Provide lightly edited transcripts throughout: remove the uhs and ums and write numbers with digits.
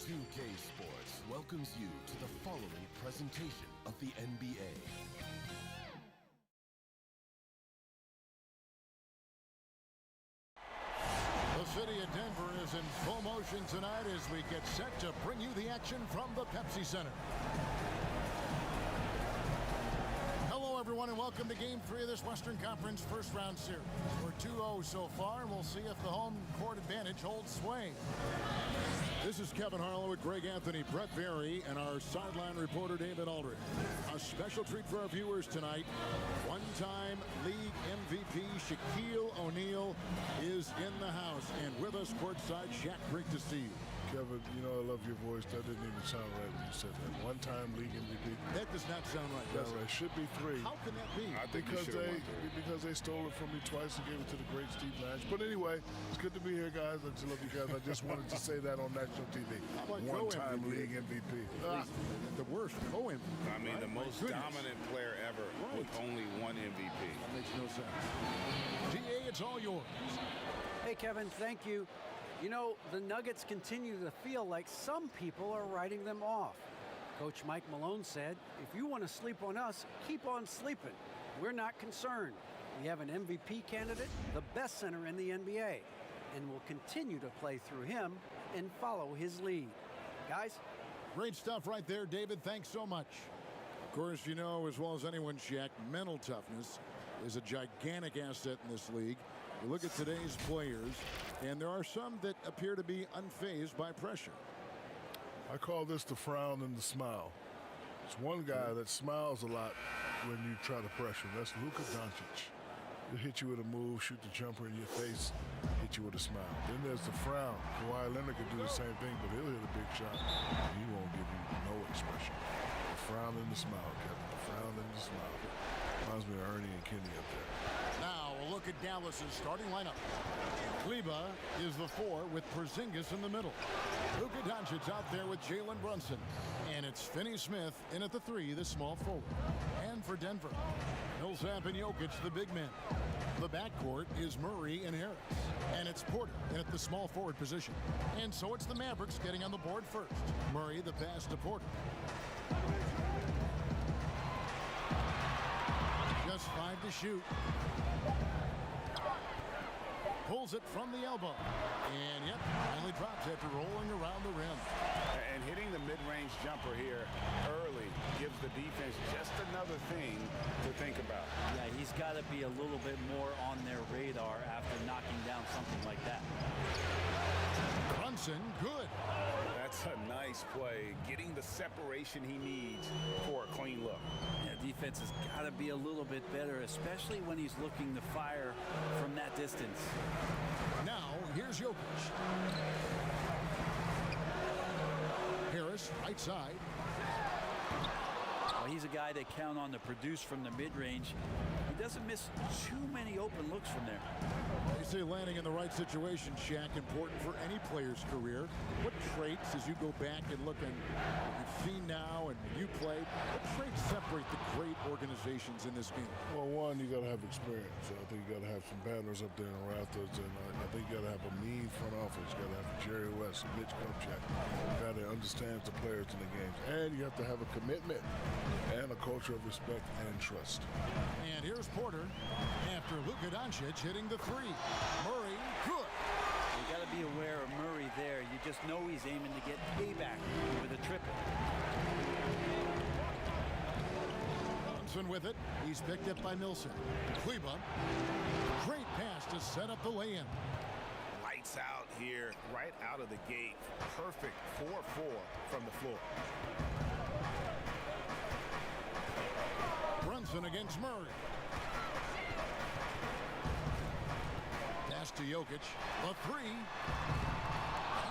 2K Sports welcomes you to the following presentation of the NBA. The city of Denver is in full motion tonight as we get set to bring you the action from the Pepsi Center. Hello, everyone, and welcome to Game 3 of this Western Conference first-round series. We're 2-0 so far, and we'll see if the home court advantage holds sway. This is Kevin Harlow with Greg Anthony, Brett Berry, and our sideline reporter David Aldridge. A special treat for our viewers tonight. One-time league MVP Shaquille O'Neal is in the house, and with us courtside, Shaq, great to see you. Kevin, you know I love your voice. That didn't even sound right when you said that. One-time league MVP. That does not sound right, does it? It should be 3. How can that be? Because they stole it from me twice and gave it to the great Steve Nash. But anyway, it's good to be here, guys. I just love you guys. I just wanted to say that on national TV. One-time league MVP. The worst co-MVP. I mean, the most dominant player ever with only one MVP. That makes no sense. DA, it's all yours. Hey, Kevin, thank you. You know, the Nuggets continue to feel like some people are writing them off. Coach Mike Malone said, if you want to sleep on us, keep on sleeping. We're not concerned. We have an MVP candidate, the best center in the NBA, and we'll continue to play through him and follow his lead. Guys? Great stuff right there, David. Thanks so much. Of course, you know as well as anyone, Shaq, mental toughness is a gigantic asset in this league. You look at today's players, and there are some that appear to be unfazed by pressure. I call this the frown and the smile. It's one guy that smiles a lot when you try to pressure him. That's Luka Doncic. He'll hit you with a move, shoot the jumper in your face, hit you with a smile. Then there's the frown. Kawhi Leonard could do the same thing, but he'll hit a big shot, and he won't give you no expression. The frown and the smile, Kevin. The frown and the smile. Reminds me of Ernie and Kenny up there. Now a look at Dallas's starting lineup. Kleba is the 4 with Porzingis in the middle. Luka Doncic out there with Jalen Brunson. And it's Finney-Smith in at the 3, the small forward. And for Denver, Millsap and Jokic, the big men. The backcourt is Murray and Harris. And it's Porter in at the small forward position. And so it's the Mavericks getting on the board first. Murray the pass to Porter. Just 5 to shoot. Pulls it from the elbow. And yep, finally drops after rolling around the rim. And hitting the mid-range jumper here early gives the defense just another thing to think about. Yeah, he's got to be a little bit more on their radar after knocking down something like that. Brunson, good. That's a nice play, getting the separation he needs for a clean look. Yeah, defense has got to be a little bit better, especially when he's looking to fire from that distance. Now, here's Jokic. Harris, right side. Well, he's a guy they count on to produce from the mid-range. He doesn't miss too many open looks from there. They say landing in the right situation, Shaq, important for any player's career. What traits, as you go back and look and you've seen now and you play, what traits separate the great organizations in this game? Well, one, you got to have experience. I think you got to have some banners up there in the rafters, and I think you got to have a mean front office. You got to have Jerry West, Mitch Kupchak. You got to understand the players in the games, and you have to have a commitment and a culture of respect and trust. And here's Porter after Luka Doncic hitting the 3. Murray, good. You got to be aware of Murray there. You just know he's aiming to get payback with a triple. Brunson with it. He's picked up by Millsap. Kleba, great pass to set up the lay-in. Lights out here, right out of the gate. Perfect 4-4 from the floor. Brunson against Murray. Pass to Jokic. The 3.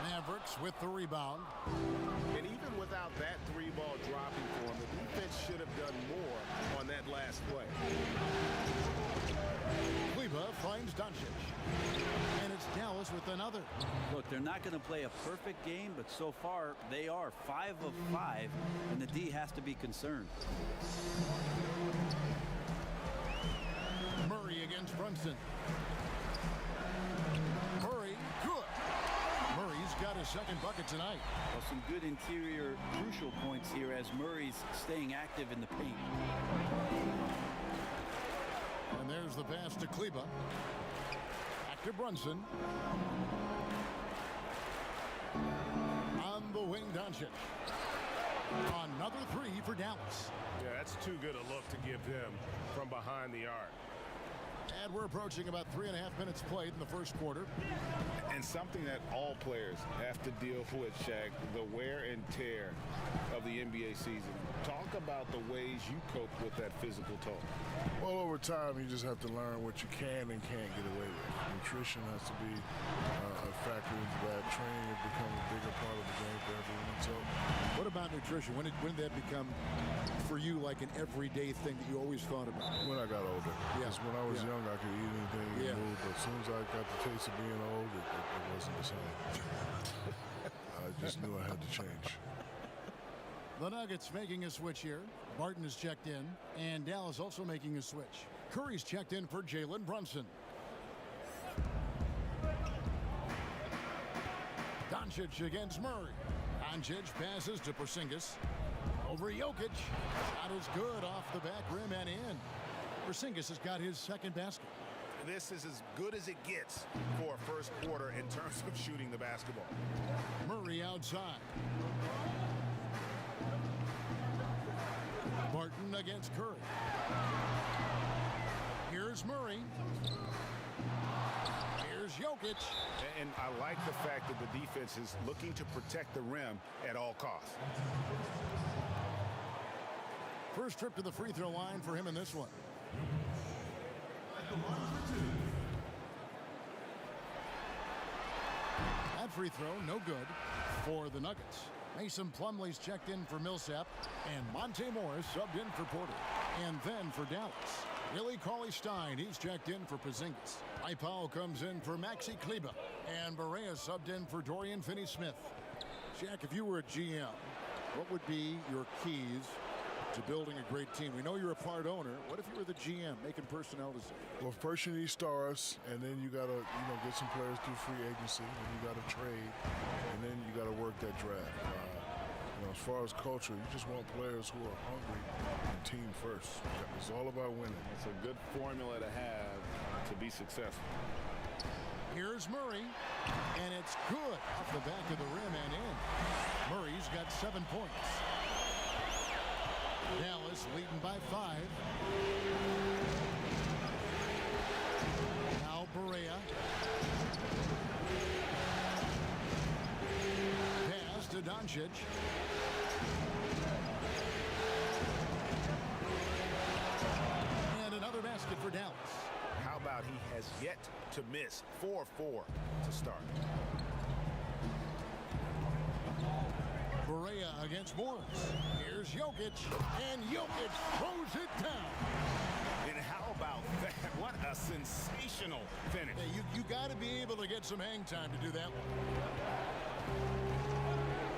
Mavericks with the rebound. And even without that 3-ball dropping for him, the defense should have done more on that last play. Kleba finds Doncic. And it's Dallas with another. Look, they're not going to play a perfect game, but so far they are 5 of 5, and the D has to be concerned. Murray against Brunson. Murray, good. Murray's got his second bucket tonight. Well, some good interior crucial points here as Murray's staying active in the paint. And there's the pass to Kleba. Back to Brunson. Doncic. Another three for Dallas. Yeah, that's too good a look to give them from behind the arc. And we're approaching about 3.5 minutes played in the first quarter. And something that all players have to deal with, Shaq, the wear and tear of the NBA season. Talk about the ways you cope with that physical toll. Well, over time, you just have to learn what you can and can't get away with. Nutrition has to be a factor into that. Training has become a bigger part of the game for everyone. So, what about nutrition? When did that become, for you, like an everyday thing that you always thought about? when I got older. Yeah. Because when I was young, I could eat anything and move. But as soon as I got the taste of being old, it wasn't the same. I just knew I had to change. The Nuggets making a switch here. Barton is checked in, and Dallas also making a switch. Curry's checked in for Jalen Brunson. Doncic against Murray. Doncic passes to Porzingis. Over Jokic. Shot is good off the back rim and in. Porzingis has got his second basket. This is as good as it gets for a first quarter in terms of shooting the basketball. Murray outside. Barton against Curry. Here's Murray. Here's Jokic. And I like the fact that the defense is looking to protect the rim at all costs. First trip to the free throw line for him in this one. That free throw, no good for the Nuggets. Mason Plumlee's checked in for Millsap, and Monte Morris subbed in for Porter. And then for Dallas, Willie Cauley-Stein, he's checked in for Porzingis. Powell comes in for Maxi Kleber, and Barea subbed in for Dorian Finney-Smith. Shaq, if you were a GM, what would be your keys to building a great team? We know you're a part owner. What if you were the GM making personnel decisions? Well, first you need stars, and then you got to get some players through free agency, and you got to trade, and then you got to work that draft. As far as culture, you just want players who are hungry and team first. It's all about winning. It's a good formula to have to be successful. Here's Murray, and it's good off the back of the rim and in. Murray's got 7 points. Dallas leading by 5. Now Barea. Pass to Doncic. And another basket for Dallas. How about he has yet to miss 4-4 to start. Barea against Morris. Here's Jokic, and Jokic throws it down. And how about that? What a sensational finish. Hey, you got to be able to get some hang time to do that one.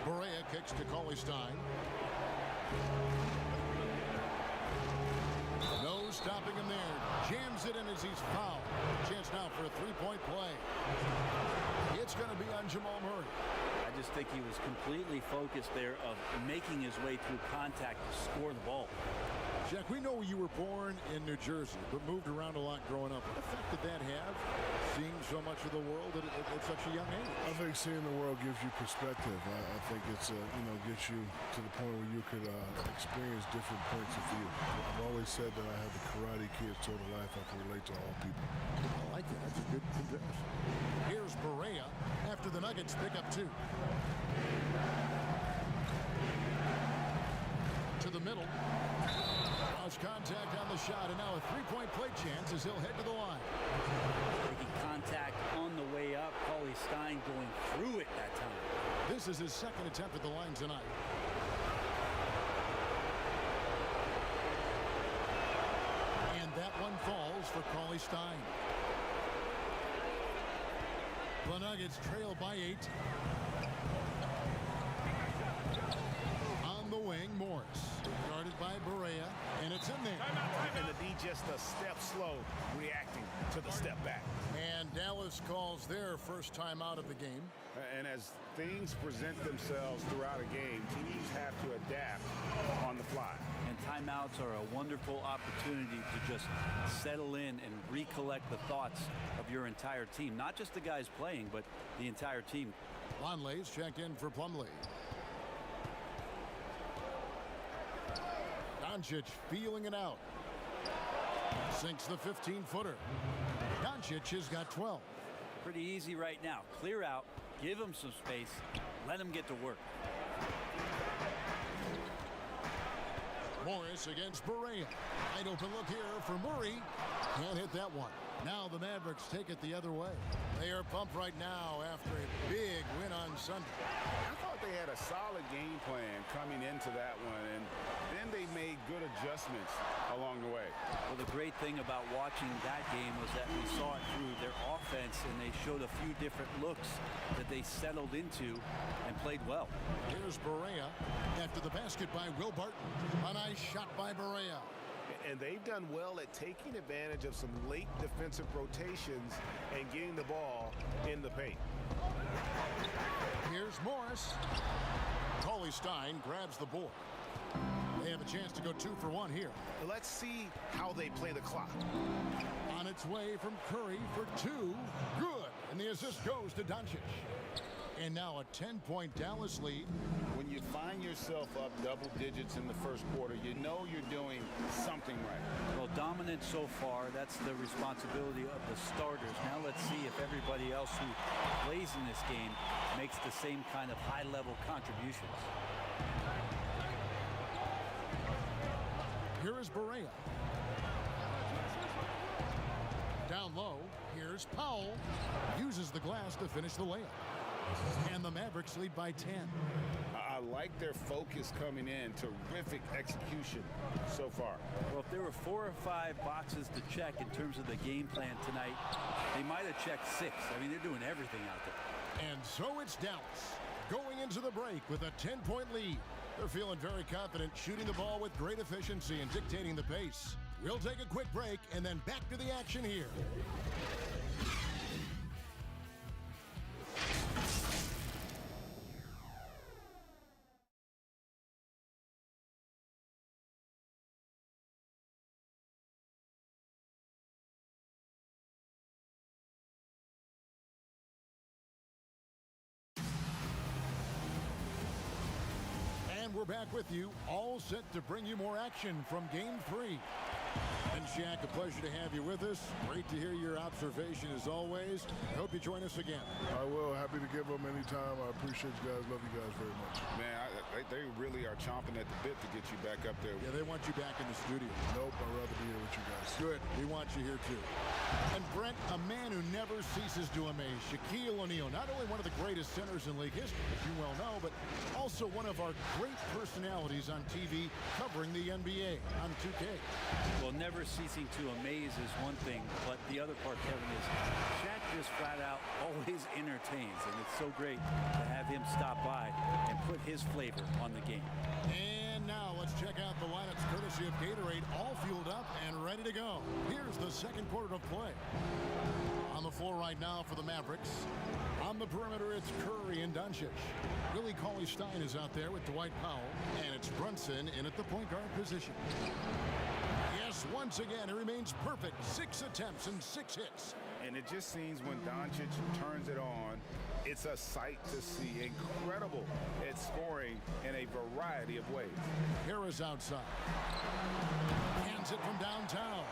Barea kicks to Cauley-Stein. No stopping him there. Jams it in as he's fouled. Chance now for a three-point play. It's going to be on Jamal Murray. I just think he was completely focused there of making his way through contact to score the ball. Jack, we know you were born in New Jersey, but moved around a lot growing up. What effect did that have, seeing so much of the world at such a young age? I think seeing the world gives you perspective. I think it's gets you to the point where you could experience different points of view. I've always said that I have the Karate Kid sort of life. I can relate to all people. I like that. That's a good comparison. Here's Barea after the Nuggets pick up 2. To the middle. Cross contact on the shot, and now a three-point play chance as he'll head to the line. Making contact on the way up. Cauley-Stein going through it that time. This is his second attempt at the line tonight. And that one falls for Cauley-Stein. The Nuggets trail by 8. On the wing, Morris. Guarded by Barea, and it's in there. And the D just a step slow, reacting to the step back. And Dallas calls their first time out of the game. And as things present themselves throughout a game, teams have to adapt on the fly. And timeouts are a wonderful opportunity to just settle in and recollect the thoughts of your entire team. Not just the guys playing, but the entire team. Longley's checked in for Plumlee. Doncic feeling it out. Sinks the 15-footer. Doncic has got 12. Pretty easy right now. Clear out, give him some space, let him get to work. Morris against Barea. Wide open look here for Murray. Can't hit that one. Now the Mavericks take it the other way. They are pumped right now after a big win on Sunday. I thought they had a solid game plan coming into that one, and then they made good adjustments along the way. Well, the great thing about watching that game was that we saw it through their offense, and they showed a few different looks that they settled into and played well. Here's Barea after the basket by Will Barton. A nice shot by Barea. And they've done well at taking advantage of some late defensive rotations and getting the ball in the paint. Here's Morris. Cauley Stein grabs the board. They have a chance to go 2 for 1 here. Let's see how they play the clock. On its way from Curry for 2. Good. And the assist goes to Doncic. And now a 10-point Dallas lead. When you find yourself up double digits in the first quarter, you know you're doing something right. Well, dominant so far, that's the responsibility of the starters. Now let's see if everybody else who plays in this game makes the same kind of high-level contributions. Here is Barea. Down low, here's Powell. Uses the glass to finish the layup. And the Mavericks lead by 10. I like their focus coming in. Terrific execution so far. Well, if there were 4 or 5 boxes to check in terms of the game plan tonight, they might have checked 6. I mean, they're doing everything out there. And so it's Dallas going into the break with a 10-point lead. They're feeling very confident, shooting the ball with great efficiency and dictating the pace. We'll take a quick break and then back to the action here. We're back with you, all set to bring you more action from Game 3. And Shaq, a pleasure to have you with us. Great to hear your observation as always. I hope you join us again. I will. Happy to give them anytime. I appreciate you guys. Love you guys very much. Man, they really are chomping at the bit to get you back up there. Yeah, they want you back in the studio. Nope, I'd rather be here with you guys. Good. We want you here, too. And Brent, a man who never ceases to amaze, Shaquille O'Neal, not only one of the greatest centers in league history, as you well know, but also one of our great personalities on TV covering the NBA on 2K. Well, never ceasing to amaze is one thing, but the other part, Kevin, is Shaq just flat out always entertains, and it's so great to have him stop by and put his flavor on the game. And now let's check out the lineups courtesy of Gatorade, all fueled up and ready to go. Here's the second quarter of play. On the floor right now for the Mavericks. On the perimeter, it's Curry and Doncic. Willie Cauley-Stein is out there with Dwight Powell, and it's Brunson in at the point guard position. Yes, once again, he remains perfect. 6 attempts and 6 hits. And it just seems when Doncic turns it on, it's a sight to see. Incredible at scoring in a variety of ways. Harris outside. Hands it from downtown.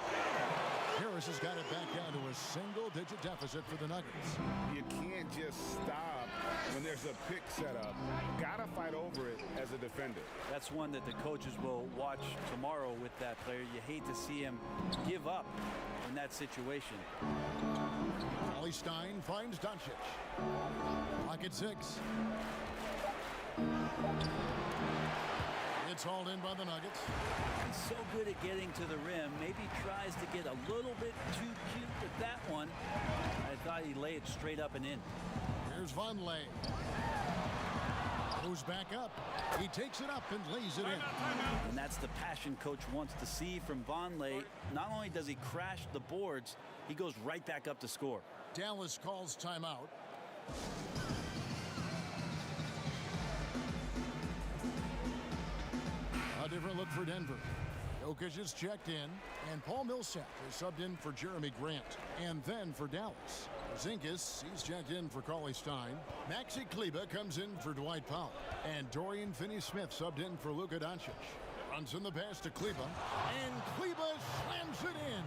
Harris has got it back down to a single-digit deficit for the Nuggets. You can't just stop when there's a pick set up. Gotta fight over it as a defender. That's one that the coaches will watch tomorrow with that player. You hate to see him give up in that situation. Cauley-Stein finds Doncic. Pocket 6. It's hauled in by the Nuggets. He's so good at getting to the rim. Maybe tries to get a little bit too cute with that one. I thought he'd lay it straight up and in. Here's Vonleh. Goes back up. He takes it up and lays it in. And that's the passion coach wants to see from Vonleh. Not only does he crash the boards, he goes right back up to score. Dallas calls timeout. A different look for Denver. Jokic is checked in, and Paul Millsap is subbed in for Jeremy Grant. And then for Dallas, Zinkas, he's checked in for Cauley-Stein. Maxi Kleber comes in for Dwight Powell. And Dorian Finney-Smith subbed in for Luka Doncic. Brunson the pass to Kleba. And Kleba slams it in.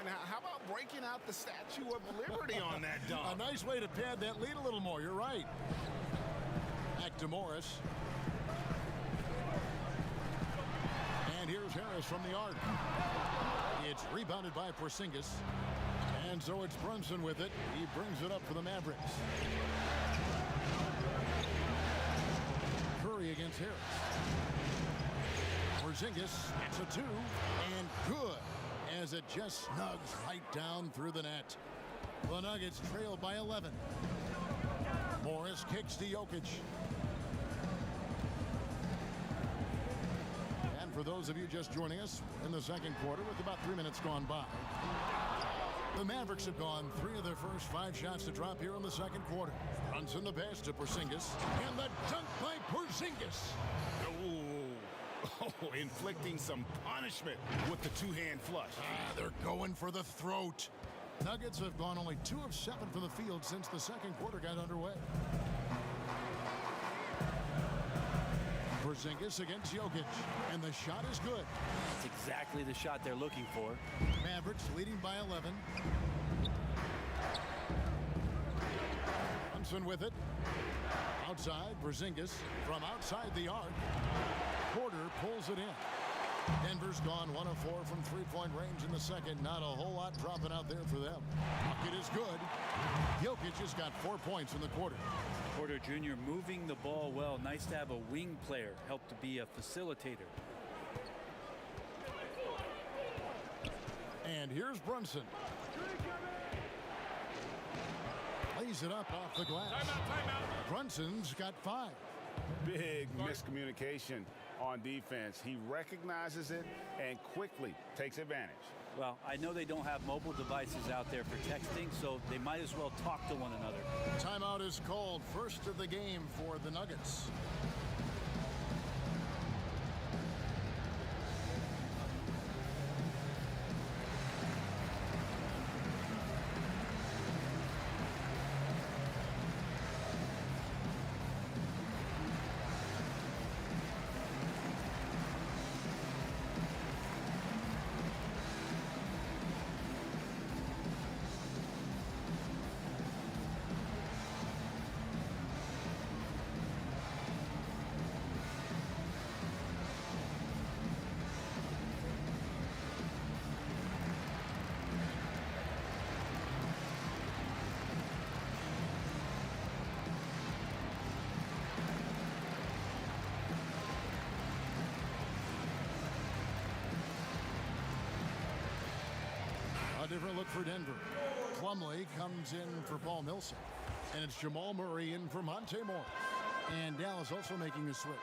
And how about breaking out the Statue of Liberty on that dunk? A nice way to pad that lead a little more. You're right. Back to Morris. And here's Harris from the arc. It's rebounded by Porzingis. And so it's Brunson with it. He brings it up for the Mavericks. Curry against Harris. Porzingis, it's a 2. And good, as it just snugs right down through the net. The Nuggets trail by 11. Morris kicks to Jokic. And for those of you just joining us in the second quarter with about 3 minutes gone by, the Mavericks have gone 3 of their first 5 shots to drop here in the second quarter. Brunson the pass to Porzingis. And the dunk by Porzingis. Oh, inflicting some punishment with the two-hand flush. They're going for the throat. Nuggets have gone only 2 of 7 from the field since the second quarter got underway. Porzingis against Jokic, and the shot is good. That's exactly the shot they're looking for. Mavericks leading by 11. Brunson with it. Outside, Porzingis from outside the arc. Porter pulls it in. Denver's gone 1 of 4 from three-point range in the second. Not a whole lot dropping out there for them. Bucket is good. Jokic has got 4 points in the quarter. Porter Jr. moving the ball well. Nice to have a wing player help to be a facilitator. And here's Brunson. Lays it up off the glass. Timeout. Brunson's got 5. Big miscommunication on defense. He recognizes it and quickly takes advantage. Well, I know they don't have mobile devices out there for texting, so they might as well talk to one another. Timeout is called. First of the game for the Nuggets. A different look for Denver. Plumlee comes in for Paul Millsap. And it's Jamal Murray in for Monte Morris. And Dallas also making a switch.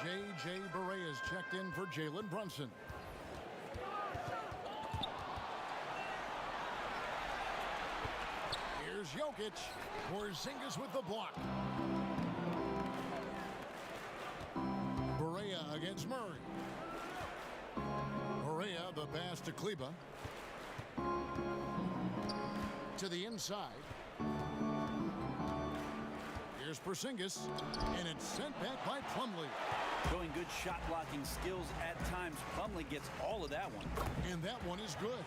J.J. Barea is checked in for Jalen Brunson. Here's Jokic. Porzingis with the block. Barea against Murray. Barea, the pass to Kleba. To the inside. Here's Porzingis, and it's sent back by Plumlee. Showing good shot blocking skills at times. Plumlee gets all of that one. And that one is good.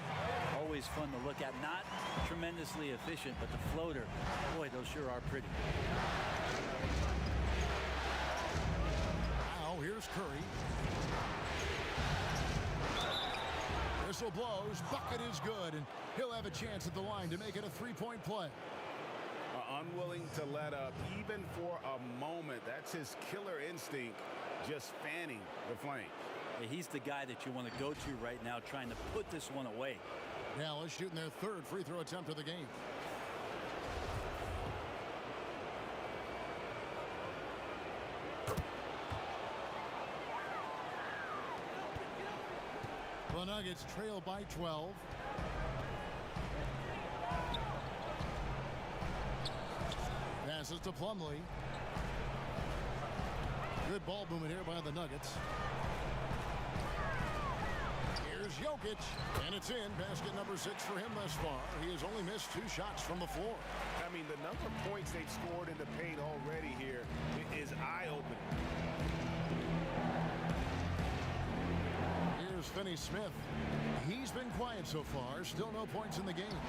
Always fun to look at. Not tremendously efficient, but the floater, boy, those sure are pretty. Now here's Curry. Whistle blows, bucket is good, and he'll have a chance at the line to make it a three-point play. Unwilling to let up even for a moment. That's his killer instinct, just fanning the flame. Yeah, he's the guy that you want to go to right now, trying to put this one away. Dallas shooting their 3rd free throw attempt of the game. The Nuggets trail by 12. Passes to Plumlee. Good ball movement here by the Nuggets. Here's Jokic, and it's in. Basket number 6 for him thus far. He has only missed 2 shots from the floor. I mean, the number of points they've scored in the paint already here is eye-opening. Finney-Smith. He's been quiet so far. Still no points in the game.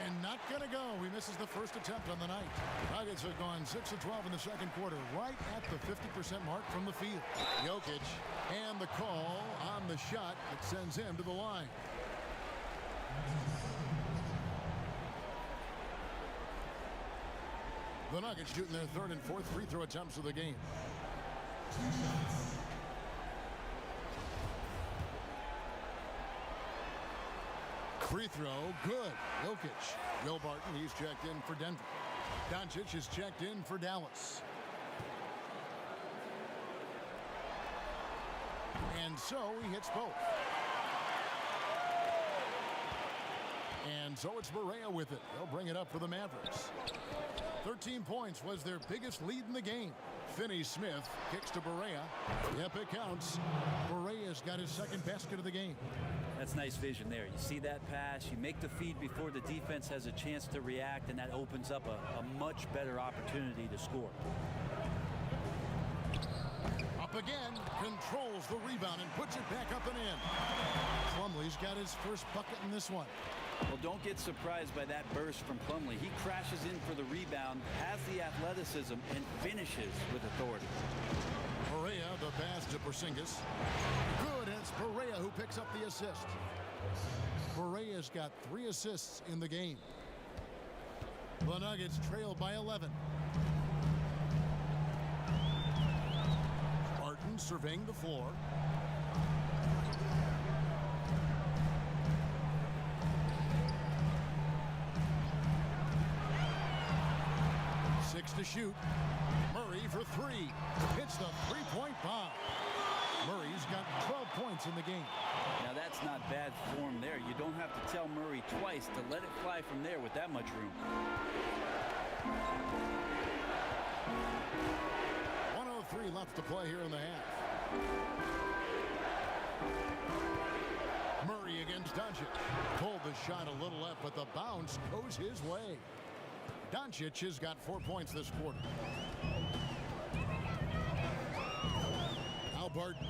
And not going to go. He misses the first attempt on the night. Nuggets have gone 6 of 12 in the second quarter, right at the 50% mark from the field. Jokic, and the call on the shot that sends him to the line. The Nuggets shooting their third and fourth free throw attempts of the game. Free throw, good. Jokic. Will Barton, he's checked in for Denver. Doncic is checked in for Dallas. And so he hits both. And so it's Barea with it. They'll bring it up for the Mavericks. 13 points was their biggest lead in the game. Finney-Smith kicks to Barea. Yep, it counts. Barea's got his second basket of the game. That's nice vision there. You see that pass, you make the feed before the defense has a chance to react, and that opens up a much better opportunity to score. Up again, controls the rebound and puts it back up and in. Plumlee's got his first bucket in this one. Well, don't get surprised by that burst from Plumlee. He crashes in for the rebound, has the athleticism, and finishes with authority. Barea, the pass to Porzingis. Good, it's Barea who picks up the assist. Barea's got 3 assists in the game. The Nuggets trail by 11. Barton surveying the floor. To shoot. Murray for 3. Hits the three-point bomb. Murray's got 12 points in the game. Now that's not bad form there. You don't have to tell Murray twice to let it fly from there with that much room. 1:03 left to play here in the half. Murray against Doncic. Pulled the shot a little left, but the bounce goes his way. Doncic has got 4 points this quarter. Now Barton.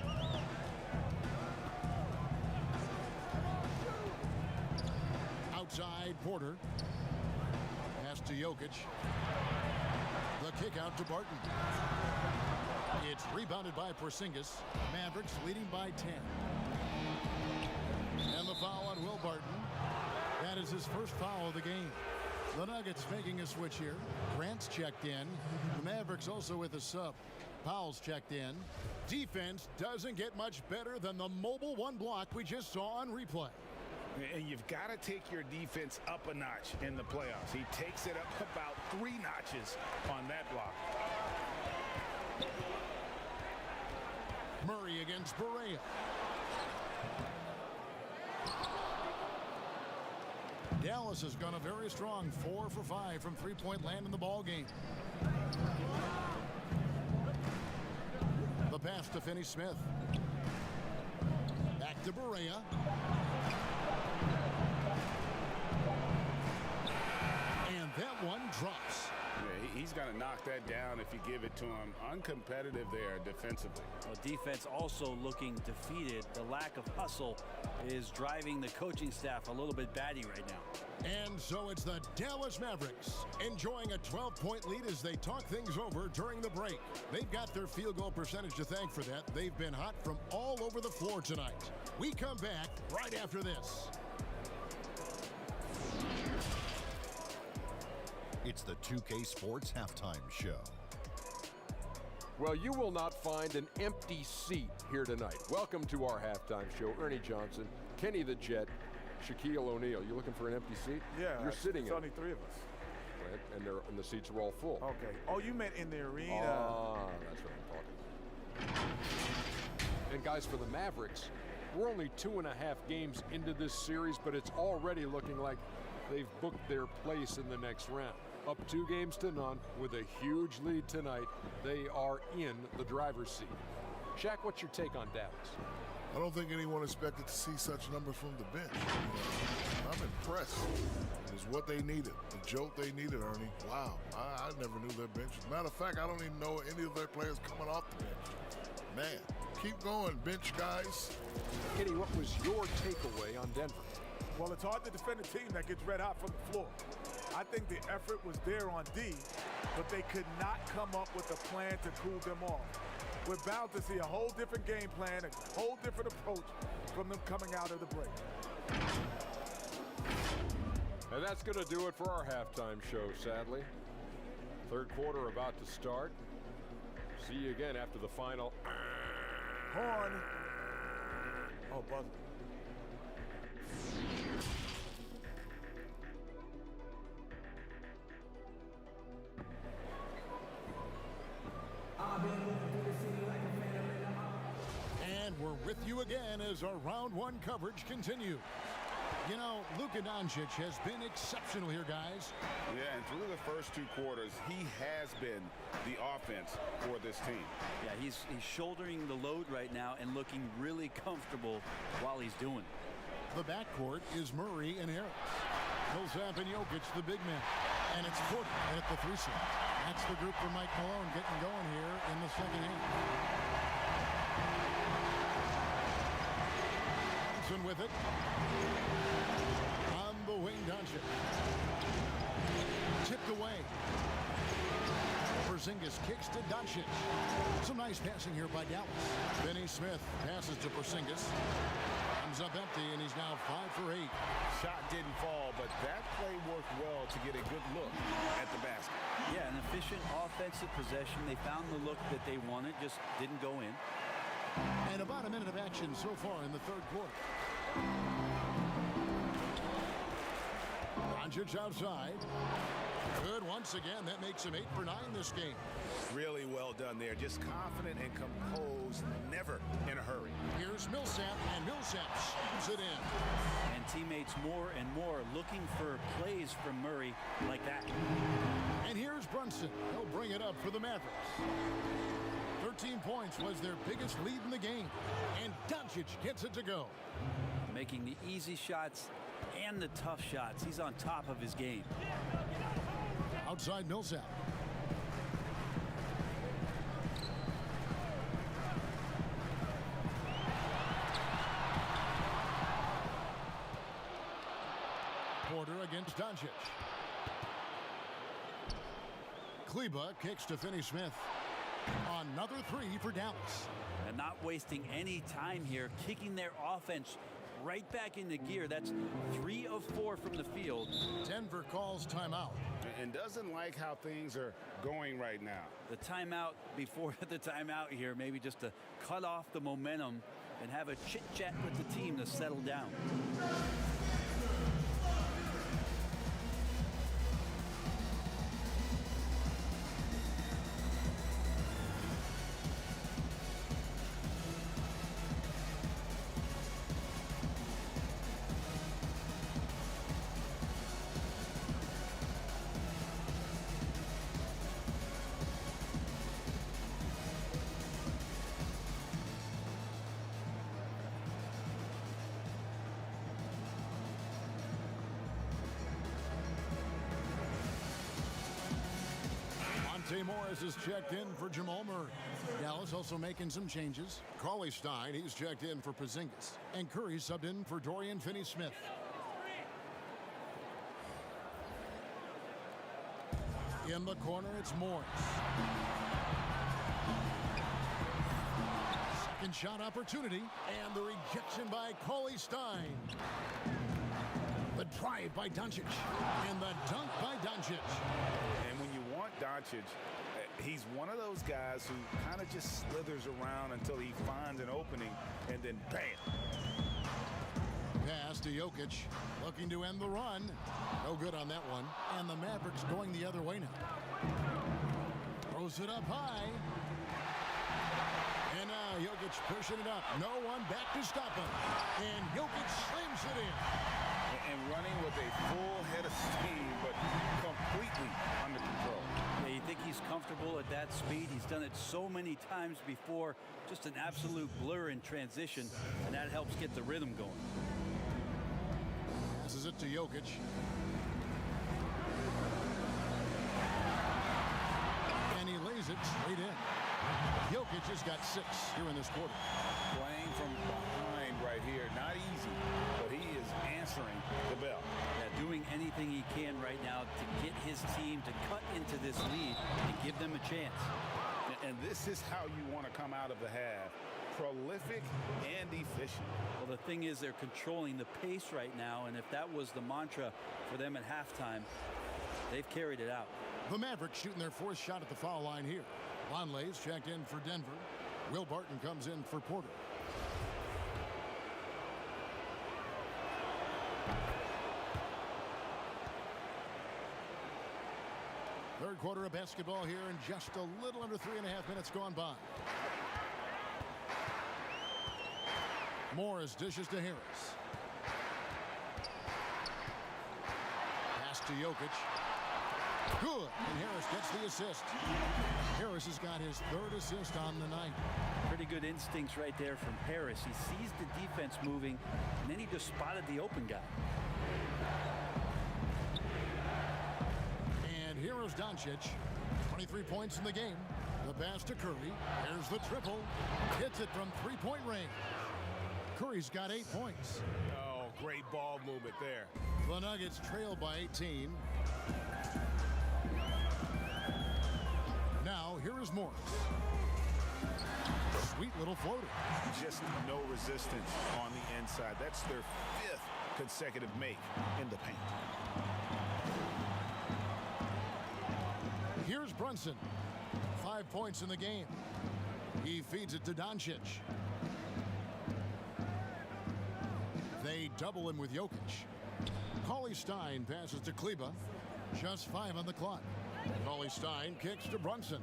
Outside Porter. Pass to Jokic. The kick out to Barton. It's rebounded by Porzingis. Mavericks leading by 10. And the foul on Will Barton. That is his first foul of the game. The Nuggets making a switch here. Grant's checked in. The Mavericks also with a sub. Powell's checked in. Defense doesn't get much better than the mobile one block we just saw on replay. And you've got to take your defense up a notch in the playoffs. He takes it up about 3 notches on that block. Murray against Barea. Dallas has gone a very strong 4 for 5 from three-point land in the ball game. The pass to Finney-Smith. Back to Barea. And that one drops. Yeah, he's going to knock that down if you give it to him. Uncompetitive there defensively. Well, defense also looking defeated. The lack of hustle is driving the coaching staff a little bit batty right now. And so it's the Dallas Mavericks enjoying a 12-point lead as they talk things over during the break. They've got their field goal percentage to thank for that. They've been hot from all over the floor tonight. We come back right after this. It's the 2K Sports Halftime Show. Well, you will not find an empty seat here tonight. Welcome to our halftime show. Ernie Johnson, Kenny the Jet, Shaquille O'Neal. You looking for an empty seat? Yeah. You're sitting in. There's only 3 of us. Right, and the seats are all full. Okay. Oh, you meant in the arena. That's what I'm talking about. And guys, for the Mavericks, we're only 2.5 games into this series, but it's already looking like they've booked their place in the next round. Up 2 games to none with a huge lead tonight. They are in the driver's seat. Shaq, what's your take on Dallas? I don't think anyone expected to see such numbers from the bench. I'm impressed. is what they needed. The jolt they needed, Ernie. Wow, I never knew their bench. As a matter of fact, I don't even know any of their players coming off the bench. Man, keep going, bench guys. Kitty, what was your takeaway on Denver? Well, it's hard to defend a team that gets red hot from the floor. I think the effort was there on D, but they could not come up with a plan to cool them off. We're bound to see a whole different game plan, a whole different approach from them coming out of the break. And that's going to do it for our halftime show, sadly. Third quarter about to start. See you again after the final. Horn. Oh, buzzer. And we're with you again as our round one coverage continues. You know, Luka Doncic has been exceptional here, guys. Yeah, and through the first two quarters, he has been the offense for this team. Yeah, he's shouldering the load right now and looking really comfortable while he's doing it. The backcourt is Murray and Harris. Millsap and Jokic, the big men. And it's Porter at the 3 slot. That's the group for Mike Malone getting going here in the second half. Johnson with it. On the wing, Doncic. Tipped away. Porzingis kicks to Doncic. Some nice passing here by Dallas. Finney Smith passes to Porzingis. Comes up empty, and he's now 5 for 8. Shot didn't fall, but that play worked well to get a good look at the basket. Yeah, an efficient offensive possession. They found the look that they wanted, just didn't go in. And about a minute of action so far in the third quarter. Doncic outside. Good once again. That makes him 8 for 9 this game. Really well done there. Just confident and composed, never in a hurry. Here's Millsap, and Millsap slams it in. And teammates more and more looking for plays from Murray like that. And here's Brunson. He'll bring it up for the Mavericks. 13 points was their biggest lead in the game. And Doncic gets it to go. Making the easy shots and the tough shots. He's on top of his game. Outside Millsap. Porter against Doncic. Kleba kicks to Finney Smith. Another 3 for Dallas. And not wasting any time here, kicking their offense right back into gear. That's 3 of 4 from the field. Denver calls timeout. And doesn't like how things are going right now. The timeout before the timeout here, maybe just to cut off the momentum and have a chit-chat with the team to settle down. Morris is checked in for Jamal Murray. Dallas also making some changes. Cauley Stein, he's checked in for Porzingis. And Curry subbed in for Dorian Finney-Smith. In the corner, it's Morris. Second shot opportunity. And the rejection by Cauley Stein. The drive by Doncic. And the dunk by Doncic. And when you want Doncic, he's one of those guys who kind of just slithers around until he finds an opening, and then bam. Pass to Jokic, looking to end the run. No good on that one. And the Mavericks going the other way now. Throws it up high. And now Jokic pushing it up. No one back to stop him. And Jokic slams it in. And running with a full head of steam, but completely under control. Yeah, you think he's comfortable at that speed. He's done it so many times before. Just an absolute blur in transition, and that helps get the rhythm going. Passes it to Jokic. Dishes it straight in. Jokic has got 6 here in this quarter. Playing from behind right here. Not easy, but he is answering the bell. Yeah, doing anything he can right now to get his team to cut into this lead and give them a chance. And this is how you want to come out of the half. Prolific and efficient. Well, the thing is, they're controlling the pace right now, and if that was the mantra for them at halftime, they've carried it out. The Mavericks shooting their 4th shot at the foul line here. Longley's checked in for Denver. Will Barton comes in for Porter. Third quarter of basketball here, and just a little under 3.5 minutes gone by. Morris dishes to Harris. Pass to Jokic. Good, and Harris gets the assist. Harris has got his 3rd assist on the night. Pretty good instincts right there from Harris. He sees the defense moving, and then he just spotted the open guy. And here is Doncic. 23 points in the game. The pass to Curry. Here's the triple. Hits it from 3-point range. Curry's got 8 points. Oh, great ball movement there. The Nuggets trail by 18. Now, here is Morris. Sweet little floater. Just no resistance on the inside. That's their 5th consecutive make in the paint. Here's Brunson. 5 points in the game. He feeds it to Doncic. They double him with Jokic. Cauley-Stein passes to Kleba. Just 5 on the clock. Cauley-Stein kicks to Brunson.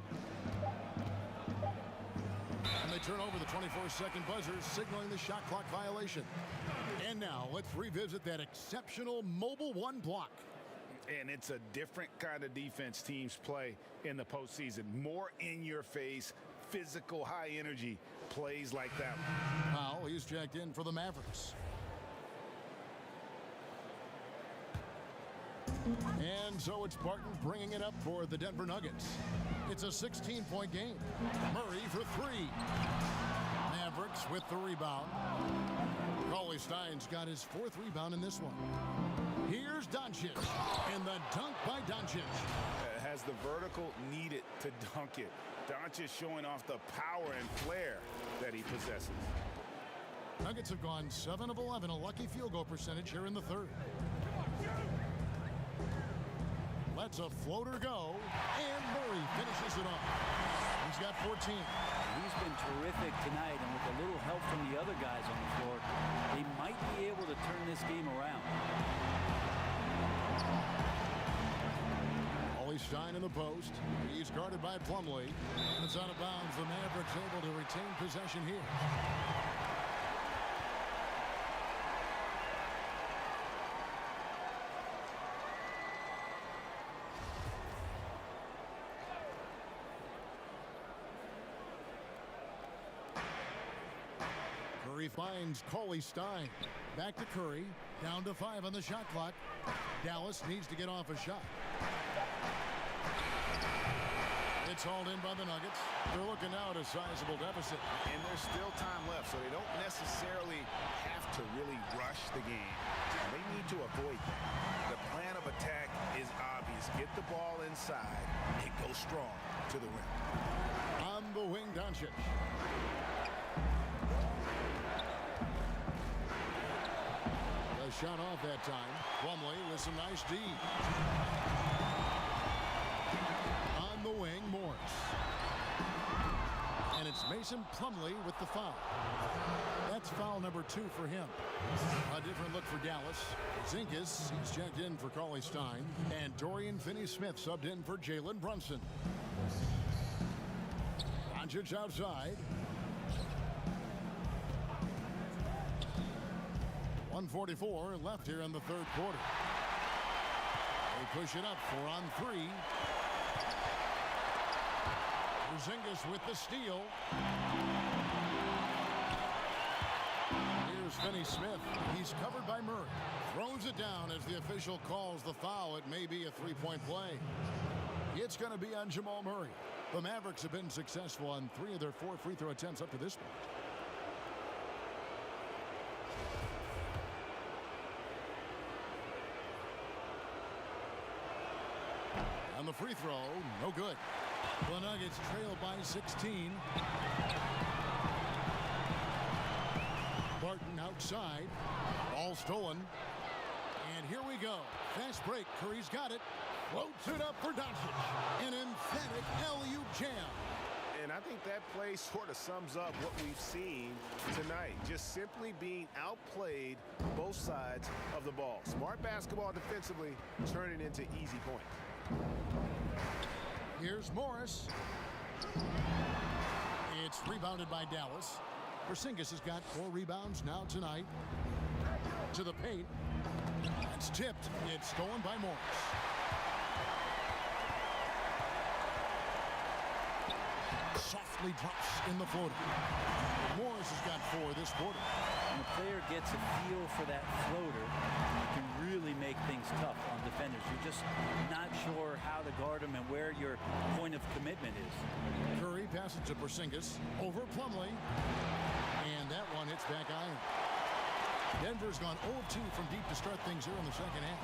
And they turn over the 24-second buzzer, signaling the shot clock violation. And now let's revisit that exceptional mobile 1 block. And it's a different kind of defense teams play in the postseason. More in your face, physical, high energy plays like that. Powell, he's checked in for the Mavericks. And so it's Barton bringing it up for the Denver Nuggets. It's a 16-point game. Murray for 3. Mavericks with the rebound. Cauley-Stein's got his 4th rebound in this one. Here's Doncic, and the dunk by Doncic. Has the vertical needed to dunk it. Doncic showing off the power and flair that he possesses. Nuggets have gone 7 of 11, a lucky field goal percentage here in the 3rd. Lets a floater go, and Murray finishes it off. He's got 14. He's been terrific tonight, and with a little help from the other guys on the floor, they might be able to turn this game around. Cauley-Stein in the post. He's guarded by Plumlee. And it's out of bounds. The Mavericks able to retain possession here. Curry finds Cauley-Stein. Back to Curry. Down to 5 on the shot clock. Dallas needs to get off a shot. It's hauled in by the Nuggets. They're looking now at a sizable deficit. And there's still time left, so they don't necessarily have to really rush the game. They need to avoid that. The plan of attack is obvious. Get the ball inside and go strong to the rim. On the wing, Doncic. A shot off that time. Plumlee with some nice D. On the wing, Morris. And it's Mason Plumlee with the foul. That's foul number 2 for him. A different look for Dallas. Zinkas, he's checked in for Cauley-Stein. And Dorian Finney-Smith subbed in for Jalen Brunson. Doncic outside. 1:44 left here in the 3rd quarter. They push it up 4 on 3. Porzingis with the steal. Here's Finney-Smith. He's covered by Murray. Throws it down as the official calls the foul. It may be a 3-point play. It's going to be on Jamal Murray. The Mavericks have been successful on 3 of their 4 free throw attempts up to this point. On the free throw, no good. The Nuggets trail by 16. Barton outside. Ball stolen. And here we go. Fast break. Curry's got it. Floats it up for Doncic. An emphatic alley-oop jam. And I think that play sort of sums up what we've seen tonight. Just simply being outplayed both sides of the ball. Smart basketball defensively, turning into easy point. Here's Morris. It's rebounded by Dallas. Porzingis has got 4 rebounds now tonight. To the paint. It's tipped. It's stolen by Morris. Softly drops in the floater. Morris has got 4 this quarter. When the player gets a feel for that floater, you can really make things tough on defenders. You're just not sure how to guard them and where your point of commitment is. Curry passes to Porzingis over Plumlee. And that one hits back iron. Denver's gone 0-2 from deep to start things here in the second half.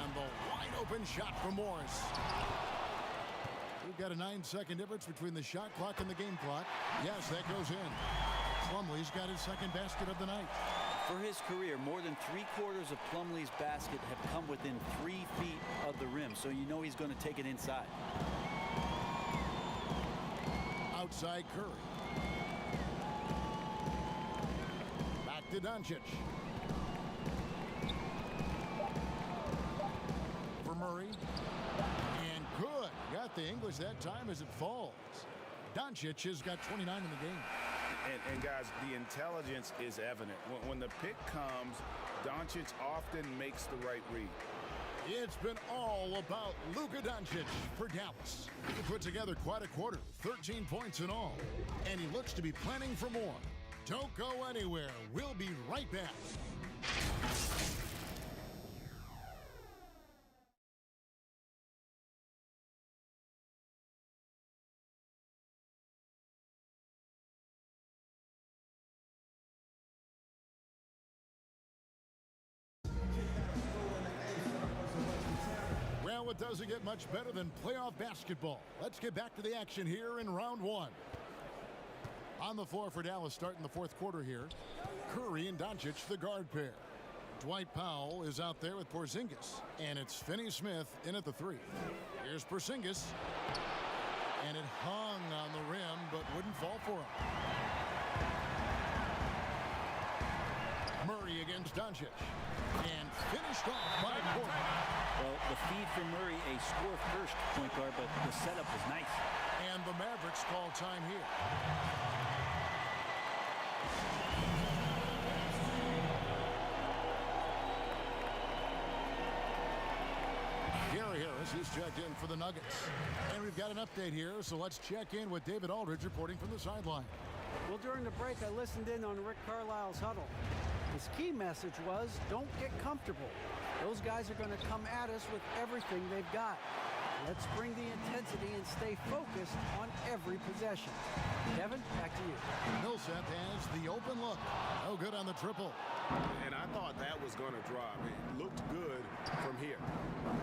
And the wide open shot from Morris. We've got a 9-second difference between the shot clock and the game clock. Yes, that goes in. Plumlee's got his second basket of the night. For his career, more than 3/4 of Plumlee's basket have come within 3 feet of the rim, so you know he's going to take it inside. Outside Curry. Back to Doncic. For Murray. And good. Got the English that time as it falls. Doncic has got 29 in the game. And guys, the intelligence is evident. When the pick comes, Doncic often makes the right read. It's been all about Luka Doncic for Dallas. He put together quite a quarter, 13 points in all. And he looks to be planning for more. Don't go anywhere. We'll be right back. Well, it doesn't get much better than playoff basketball. Let's get back to the action here in round 1. On the floor for Dallas starting the 4th quarter here. Curry and Doncic, the guard pair. Dwight Powell is out there with Porzingis. And it's Finney-Smith in at the 3. Here's Porzingis. And it hung on the rim, but wouldn't fall for him. Murray against Doncic. And finished off by Porter. Well, the feed for Murray, a score-first point guard, but the setup was nice. And the Mavericks call time here. Gary Harris is checked in for the Nuggets. And we've got an update here, so let's check in with David Aldridge reporting from the sideline. Well, during the break, I listened in on Rick Carlisle's huddle. His key message was, don't get comfortable. Those guys are going to come at us with everything they've got. Let's bring the intensity and stay focused on every possession. Kevin, back to you. Millsap has the open look. No good on the triple. And I thought that was going to drop. It looked good from here.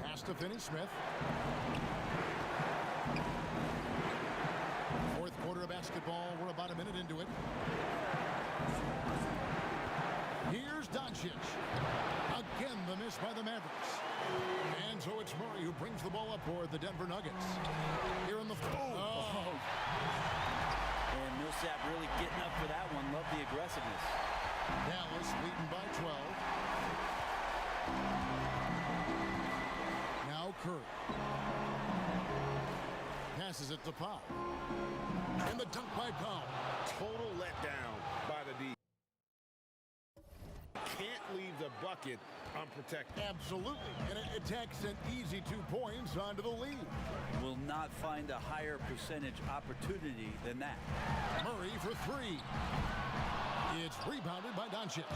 Pass to Finney-Smith. 4th quarter of basketball. We're about a minute into it. Here's Doncic. Again, the miss by the Mavericks. And so it's Murray who brings the ball up for the Denver Nuggets. Here in the And Millsap really getting up for that one. Love the aggressiveness. Dallas leading by 12. Now Curry. Passes it to Powell. And the dunk by Powell. Total letdown by the D. Can't leave the bucket unprotected. Absolutely. And it takes an easy 2 points onto the lead. Will not find a higher percentage opportunity than that. Murray for 3. It's rebounded by Doncic.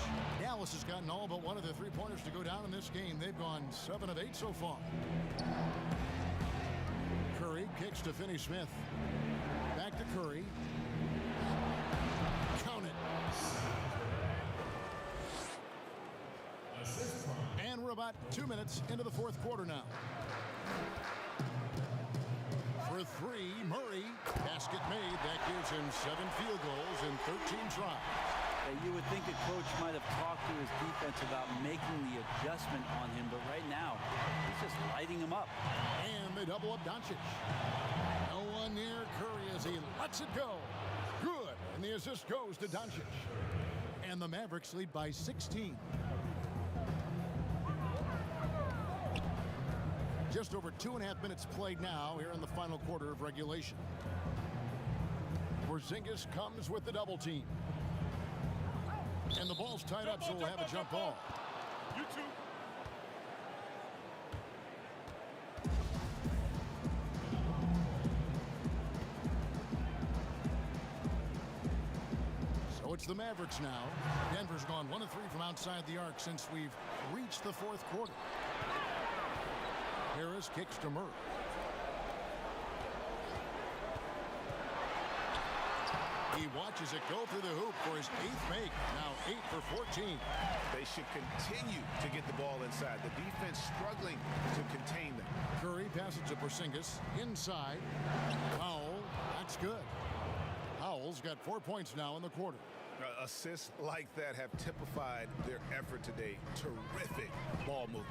Dallas has gotten all but one of their 3-pointers to go down in this game. They've gone 7 of 8 so far. kicks to Finney-Smith. Back to Curry. Count it. And we're about 2 minutes into the fourth quarter now. For three, Murray. Basket made. That gives him 7 field goals in 13 tries. You would think a coach might have talked to his defense about making the adjustment on him, but right now, he's just lighting him up. And they double up Doncic. No one near Curry as he lets it go. Good. And the assist goes to Doncic. And the Mavericks lead by 16. Just over 2.5 minutes played now here in the final quarter of regulation. Porzingis comes with the double team. And the ball's tied up, so we'll have a jump ball. You two. So it's the Mavericks now. Denver's gone 1 of 3 from outside the arc since we've reached the fourth quarter. Harris kicks to Murray. He watches it go through the hoop for his 8th make. Now 8 for 14. They should continue to get the ball inside. The defense struggling to contain them. Curry passes to Porzingis. Inside. Powell. That's good. Powell's got 4 points now in the quarter. Assists like that have typified their effort today. Terrific ball movement.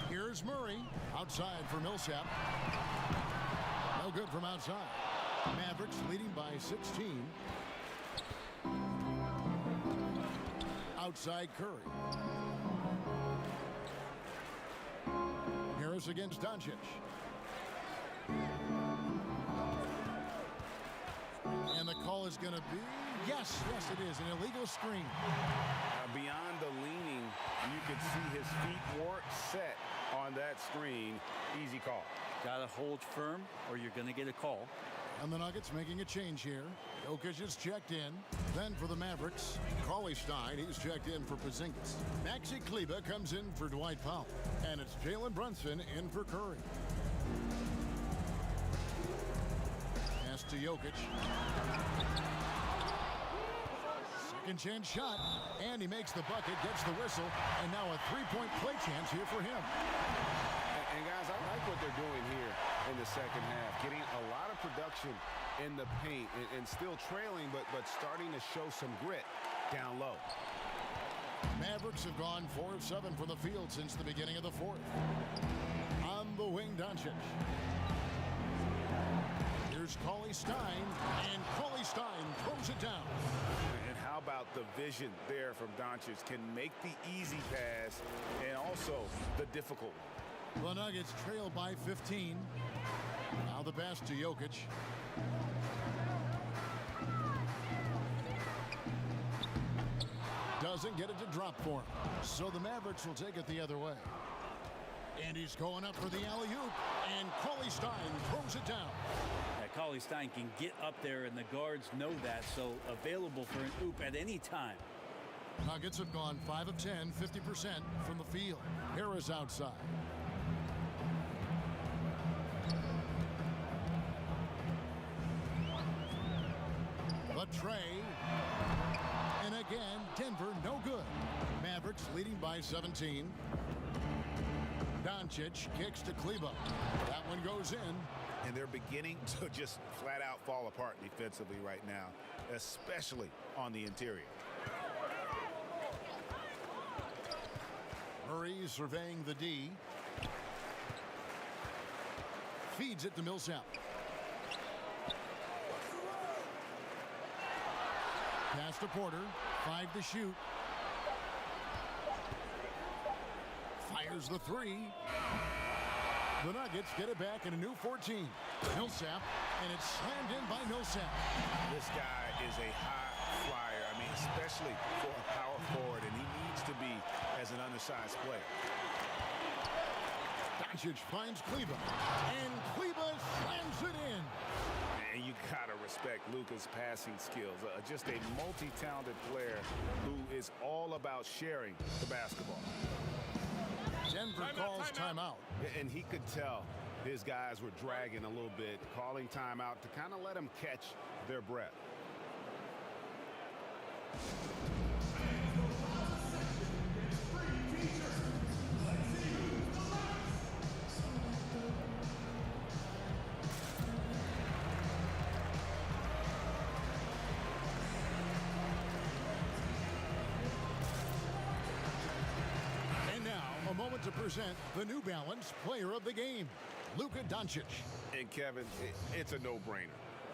Here's Murray. Outside for Millsap. No good from outside. Mavericks leading by 16. Outside Curry. Harris against Doncic. And the call is going to be, yes, it is, an illegal screen. Beyond the leaning, you could see his feet weren't set on that screen. Easy call. Got to hold firm or you're going to get a call. And the Nuggets making a change here. Jokic is checked in. Then for the Mavericks, Cauley-Stein, he's checked in for Porzingis. Maxi Kleber comes in for Dwight Powell. And it's Jalen Brunson in for Curry. Pass to Jokic. Second chance shot. And he makes the bucket, gets the whistle. And now a three-point play chance here for him. And guys, I like what they're doing here in the second half. Getting a lot of production in the paint and still trailing, but starting to show some grit down low. Mavericks have gone 4 of 7 from the field since the beginning of the fourth. On the wing, Doncic. Here's Cauley-Stein, and Cauley-Stein throws it down. And how about the vision there from Doncic? Can make the easy pass and also the difficult one. The Nuggets trail by 15. Now the pass to Jokic. Doesn't get it to drop for him. So the Mavericks will take it the other way. And he's going up for the alley-oop. And Cauley-Stein throws it down. Cauley-Stein can get up there, and the guards know that, so available for an oop at any time. Nuggets have gone 5 of 10, 50% from the field. Harris outside. The tray. And again, Denver no good. Mavericks leading by 17. Doncic kicks to Kleber. That one goes in. And they're beginning to just flat out fall apart defensively right now, especially on the interior. Murray surveying the D. Feeds it to Millsap. Pass to Porter. 5 to shoot. Fires the 3. The Nuggets get it back in a new 14. Millsap, and it's slammed in by Millsap. This guy is a high flyer. I mean, especially for a power forward, and he needs to be as an undersized player. Doncic finds Kleber, and Kleber slams it in. And you gotta respect Luka's passing skills. Just a multi-talented player who is all about sharing the basketball. Denver calls timeout. And he could tell his guys were dragging a little bit, calling timeout to kind of let them catch their breath. A moment to present the New Balance Player of the Game, Luka Doncic. And Kevin, it's a no-brainer.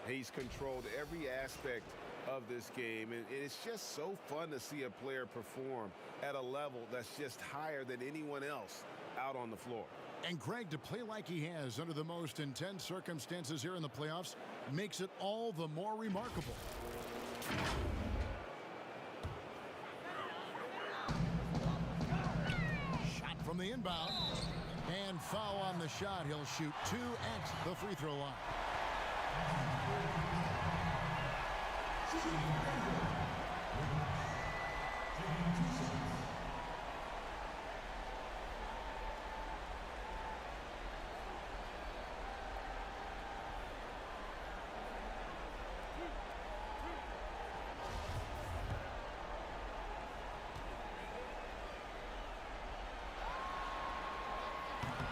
He's controlled every aspect of this game, and it's just so fun to see a player perform at a level that's just higher than anyone else out on the floor. And Greg, to play like he has under the most intense circumstances here in the playoffs makes it all the more remarkable. From the inbound, and foul on the shot. He'll shoot 2 at the free throw line.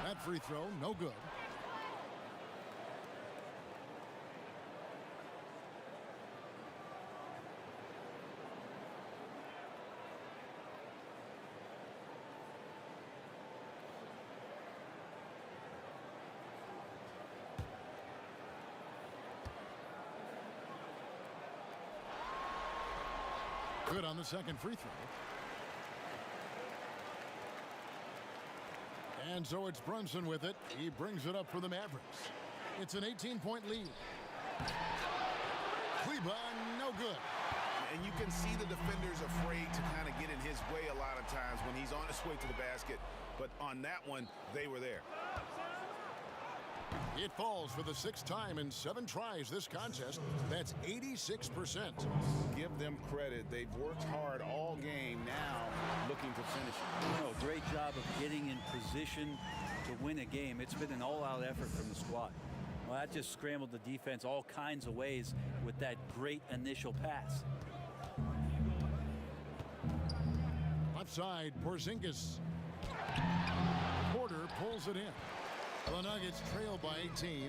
That free throw, no good. Good on the second free throw. And so it's Brunson with it. He brings it up for the Mavericks. It's an 18-point lead. Kleber, no good. And you can see the defenders afraid to kind of get in his way a lot of times when he's on his way to the basket. But on that one, they were there. It falls for the 6th time in 7 tries this contest. That's 86%. Give them credit. They've worked hard all game, now looking to finish it. Great job of getting in position to win a game. It's been an all-out effort from the squad. Well, that just scrambled the defense all kinds of ways with that great initial pass. Left side, Porzingis. Porter pulls it in. The Nuggets trail by 18.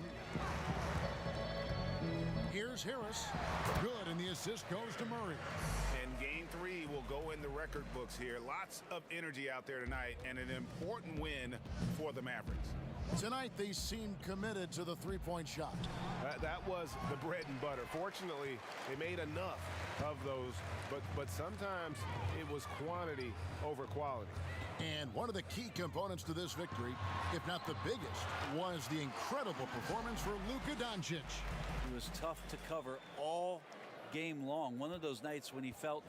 Here's Harris. Good, and the assist goes to Murray. And game 3 will go in the record books here. Lots of energy out there tonight, and an important win for the Mavericks. Tonight, they seem committed to the three-point shot. That was the bread and butter. Fortunately, they made enough of those, but sometimes it was quantity over quality. And one of the key components to this victory, if not the biggest, was the incredible performance for Luka Doncic. It was tough to cover all game long. One of those nights when he felt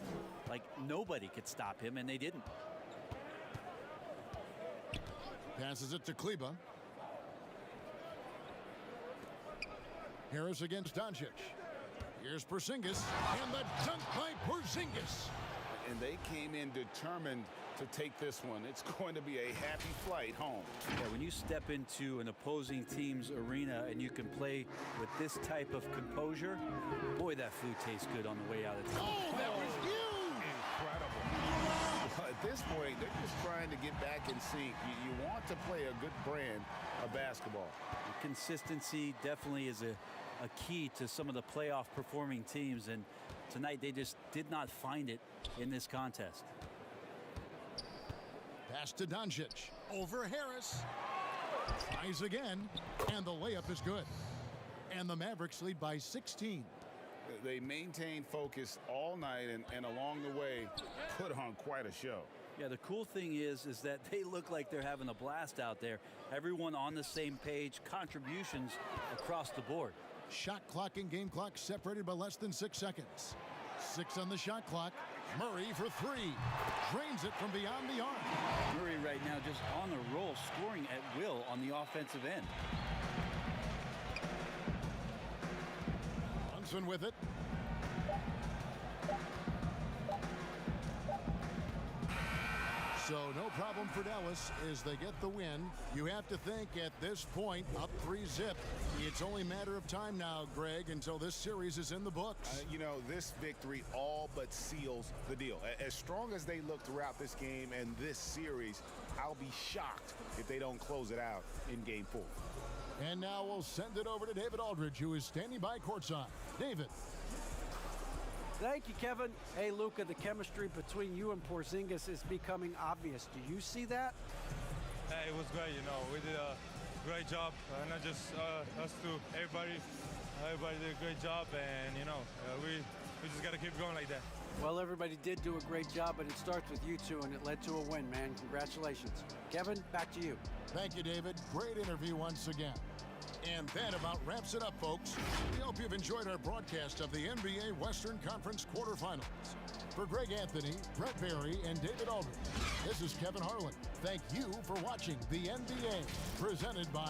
like nobody could stop him, and they didn't. Passes it to Kleber. Harris against Doncic. Here's Porzingis, and the dunk by Porzingis. And they came in determined to take this one. It's going to be a happy flight home. Yeah, when you step into an opposing team's arena and you can play with this type of composure, boy, that food tastes good on the way out of town. Oh, that was huge! Incredible. At this point, they're just trying to get back in sync. You want to play a good brand of basketball. Consistency definitely is a key to some of the playoff performing teams, and tonight they just did not find it in this contest. Pass to Doncic. Over Harris. Tries again, and the layup is good. And the Mavericks lead by 16. They maintained focus all night and along the way put on quite a show. Yeah, the cool thing is that they look like they're having a blast out there. Everyone on the same page, contributions across the board. Shot clock and game clock separated by less than 6 seconds. 6 on the shot clock. Murray for 3. Drains it from beyond the arc. Murray right now just on a roll, scoring at will on the offensive end. Brunson with it. So no problem for Dallas as they get the win. You have to think at this point, up 3-zip. It's only a matter of time now, Greg, until this series is in the books. You know, this victory all but seals the deal. As strong as they look throughout this game and this series, I'll be shocked if they don't close it out in Game 4. And now we'll send it over to David Aldridge, who is standing by courtside. David. Thank you, Kevin. Hey, Luka, the chemistry between you and Porzingis is becoming obvious. Do you see that? It was great, you know. We did a great job. Not just us two, everybody. Everybody did a great job, and, you know, we just got to keep going like that. Well, everybody did do a great job, but it starts with you two, and it led to a win, man. Congratulations. Kevin, back to you. Thank you, David. Great interview once again. And that about wraps it up, folks. We hope you've enjoyed our broadcast of the NBA Western Conference quarterfinals. For Greg Anthony, Brett Barry, and David Aldridge, this is Kevin Harlan. Thank you for watching the NBA, presented by...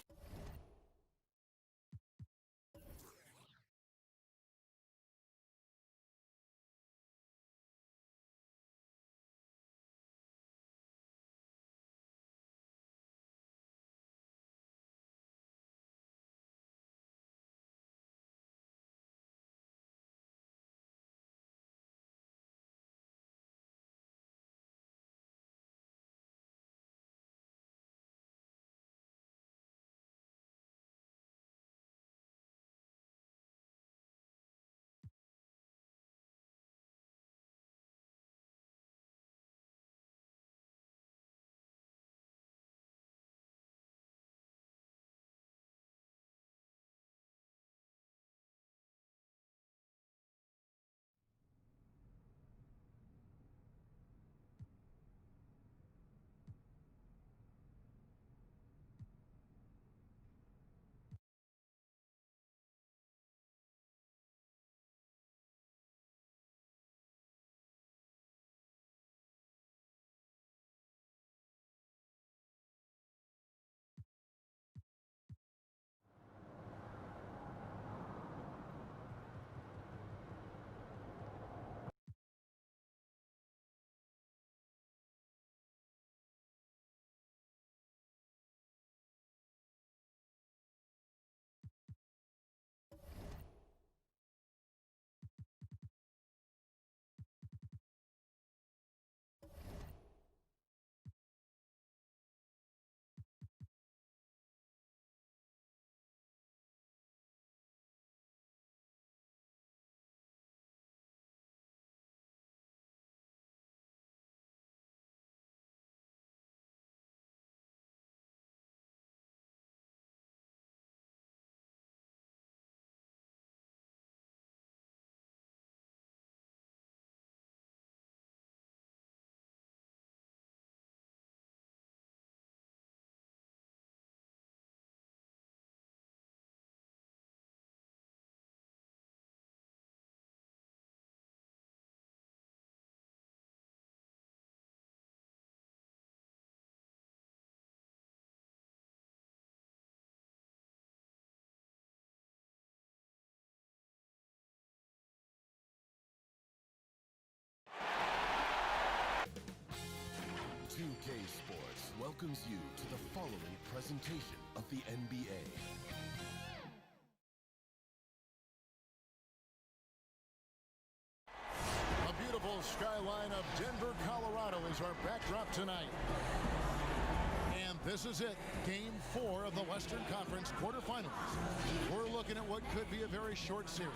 Sports welcomes you to the following presentation of the NBA. A beautiful skyline of Denver, Colorado is our backdrop tonight. And this is it, Game 4 of the Western Conference quarterfinals. We're looking at what could be a very short series.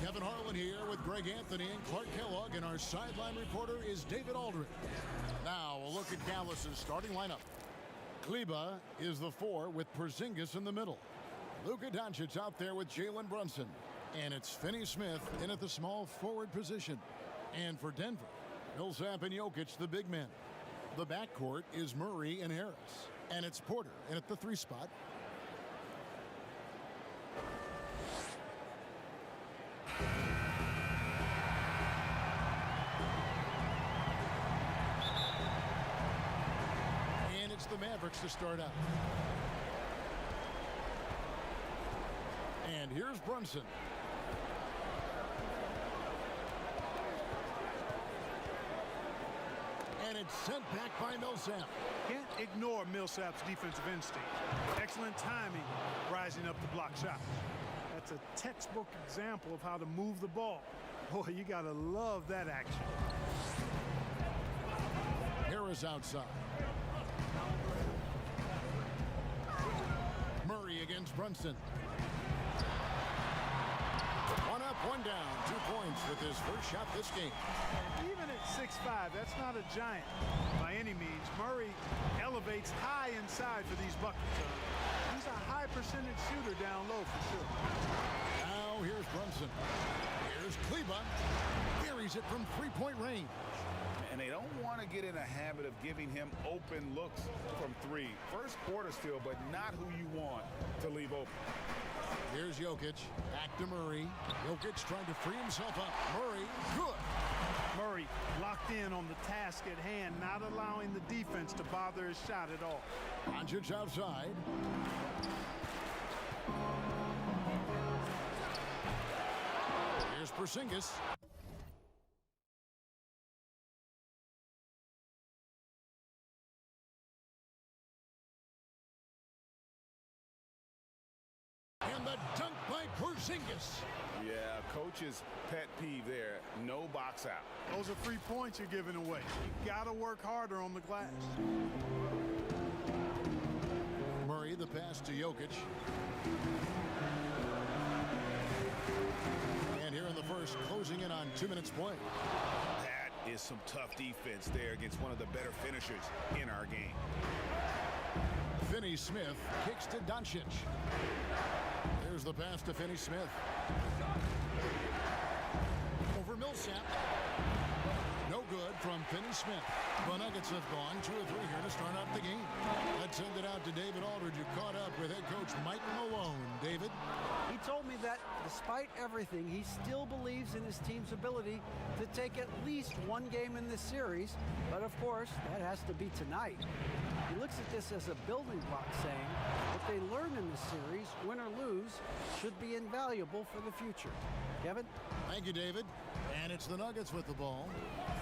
Kevin Harlan here with Greg Anthony and Clark Kellogg, and our sideline reporter is David Aldridge. Now, a look at Dallas's starting lineup. Kleba is the 4 with Porzingis in the middle. Luka Doncic out there with Jalen Brunson. And it's Finney-Smith in at the small forward position. And for Denver, Millsap and Jokic, the big men. The backcourt is Murray and Harris. And it's Porter in at the 3 spot. And it's the Mavericks to start out. And here's Brunson. And it's sent back by Millsap. Can't ignore Millsap's defensive instinct. Excellent timing rising up to block shots. That's a textbook example of how to move the ball. Boy, you got to love that action. Harris outside. Murray against Brunson. One up, one down. 2 points with his first shot this game. Even at 6'5", that's not a giant by any means. Murray elevates high inside for these buckets. He's a high percentage shooter down low for sure. Now here's Brunson. Here's Kleba. Carries it from three-point range. And they don't want to get in a habit of giving him open looks from three. First quarter still, but not who you want to leave open. Here's Jokic. Back to Murray. Jokic trying to free himself up. Murray, good. Murray locked in on the task at hand, not allowing the defense to bother his shot at all. Doncic outside. Here's Porzingis. And the dunk by Porzingis. Yeah, coach's pet peeve there. No box out. Those are 3 points you're giving away. You got to work harder on the glass. Murray, the pass to Jokic. And here in the first, closing in on 2 minutes play. That is some tough defense there against one of the better finishers in our game. Finney-Smith kicks to Doncic. There's the pass to Finney-Smith. Over Millsap. No good from Finney-Smith. The Nuggets have gone 2 or 3 here to start out the game. Let's send it out to David Aldridge, who caught up with head coach Mike Malone. David? He told me that despite everything, he still believes in his team's ability to take at least 1 game in this series. But of course, that has to be tonight. He looks at this as a building block, saying what they learn in this series, win or lose, should be invaluable for the future. Kevin? Thank you, David. And it's the Nuggets with the ball,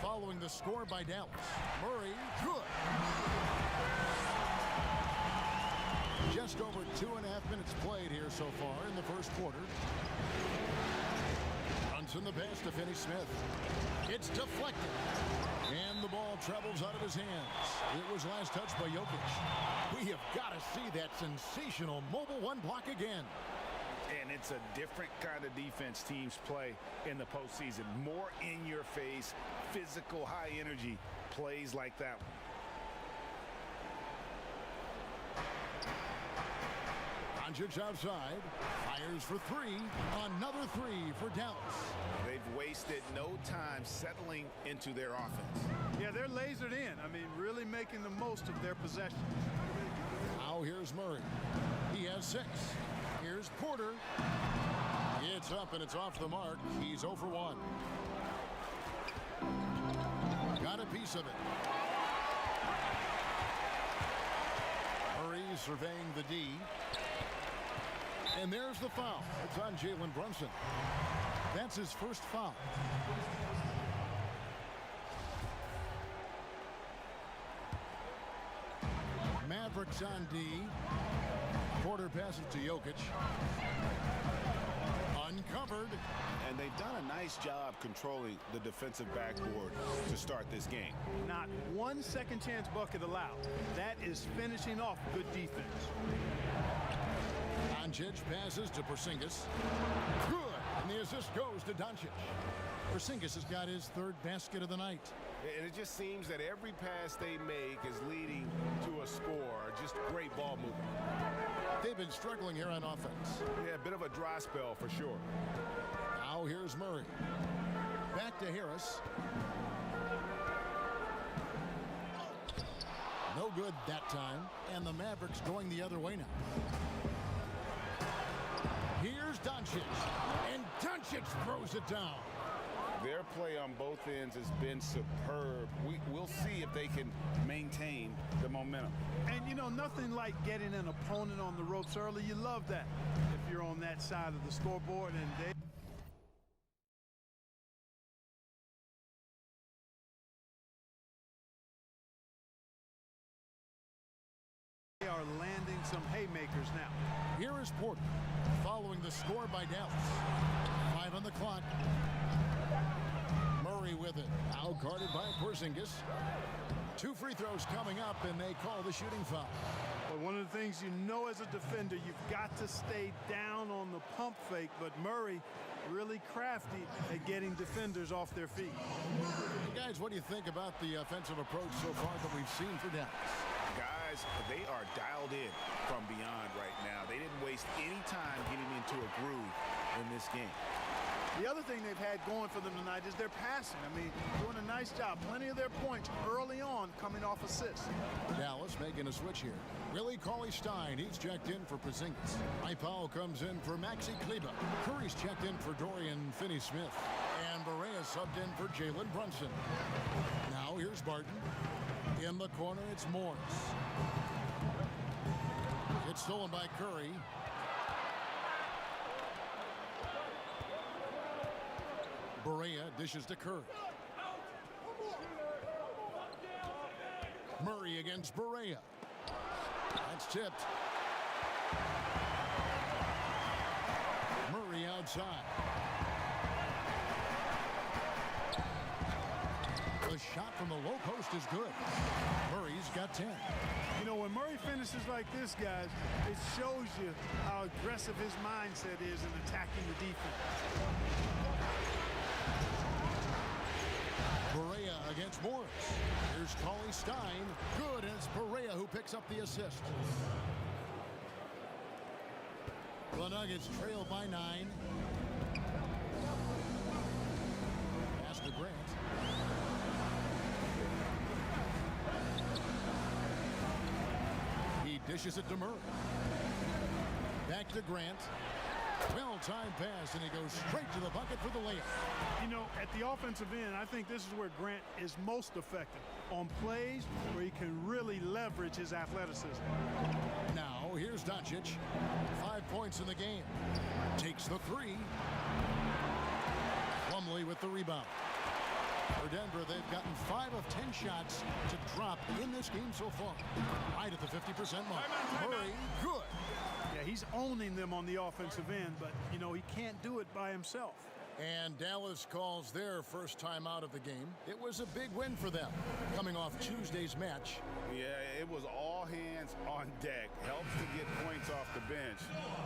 following the score by Dallas. Murray, good. Just over 2.5 minutes played here so far in the first quarter. Brunson the pass to Finney-Smith. It's deflected. And the ball travels out of his hands. It was last touched by Jokic. We have got to see that sensational mobile 1 block again. And it's a different kind of defense teams play in the postseason. More in your face, physical, high energy plays like that one. Doncic outside, fires for 3. Another 3 for Dallas. They've wasted no time settling into their offense. Yeah, they're lasered in. I mean, really making the most of their possession. Now here's Murray. He has 6. Here's Porter. It's up and it's off the mark. He's 0 for 1. Got a piece of it. Murray surveying the D. And there's the foul. It's on Jalen Brunson. That's his first foul. Mavericks on D. Porter passes to Jokic. Uncovered. And they've done a nice job controlling the defensive backboard to start this game. Not 1 second chance bucket allowed. That is finishing off good defense. Doncic passes to Porzingis. Good. And the assist goes to Doncic. Porzingis has got his 3rd basket of the night. And it just seems that every pass they make is leading to a score. Just great ball movement. They've been struggling here on offense. Yeah, a bit of a dry spell for sure. Now here's Murray. Back to Harris. No good that time. And the Mavericks going the other way now. Here's Doncic. And Doncic throws it down. Their play on both ends has been superb. We'll see if they can maintain the momentum. And, you know, nothing like getting an opponent on the ropes early. You love that if you're on that side of the scoreboard. And they Lakers now. Here is Porter following the score by Dallas. 5 on the clock. Murray with it. Out guarded by Porzingis. 2 free throws coming up, and they call the shooting foul. But one of the things you know as a defender, you've got to stay down on the pump fake, but Murray really crafty at getting defenders off their feet. Guys, what do you think about the offensive approach so far that we've seen for Dallas? Guys, they are dialed in from beyond right now. They didn't waste any time getting into a groove in this game. The other thing they've had going for them tonight is their passing. I mean, doing a nice job. Plenty of their points early on coming off assists. Dallas making a switch here. Willie Cauley-Stein, he's checked in for Porzingis. Mike Powell comes in for Maxi Kleber. Curry's checked in for Dorian Finney-Smith. And Barea subbed in for Jalen Brunson. Now here's Barton. In the corner, it's Morris. It's stolen by Curry. Barea dishes to Curry. Murray against Barea. That's tipped. Murray outside. The shot from the low post is good. Murray's got 10. You know, when Murray finishes like this, guys, it shows you how aggressive his mindset is in attacking the defense. Barea against Morris. Here's Cauley-Stein. Good, and it's Barea who picks up the assist. The Nuggets trail by 9. Pass to Grant. He dishes it to Murray. Back to Grant. Well-timed pass, and he goes straight to the bucket for the layup. You know, at the offensive end, I think this is where Grant is most effective, on plays where he can really leverage his athleticism. Now, here's Doncic. 5 points in the game. Takes the 3. Plumlee with the rebound. For Denver, they've gotten 5 of 10 shots to drop in this game so far. Right at the 50% mark. Murray, good. Yeah, he's owning them on the offensive end, but, you know, he can't do it by himself. And Dallas calls their first time out of the game. It was a big win for them, coming off Tuesday's match. Yeah, it was all hands on deck. Helps to get points off the bench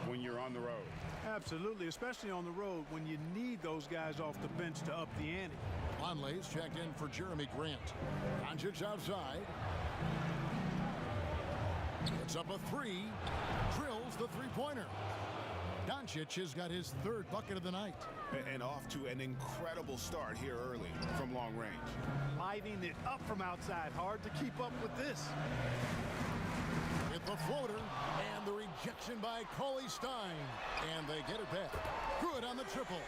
when you're on the road. Absolutely, especially on the road when you need those guys off the bench to up the ante. Conley's checked in for Jeremy Grant. Doncic outside. Puts up a 3. Drills the three-pointer. Doncic has got his 3rd bucket of the night. And off to an incredible start here early from long range. Lighting it up from outside. Hard to keep up with this. Hit the floater, and the rejection by Cauley-Stein. And they get it back. Good on the triple.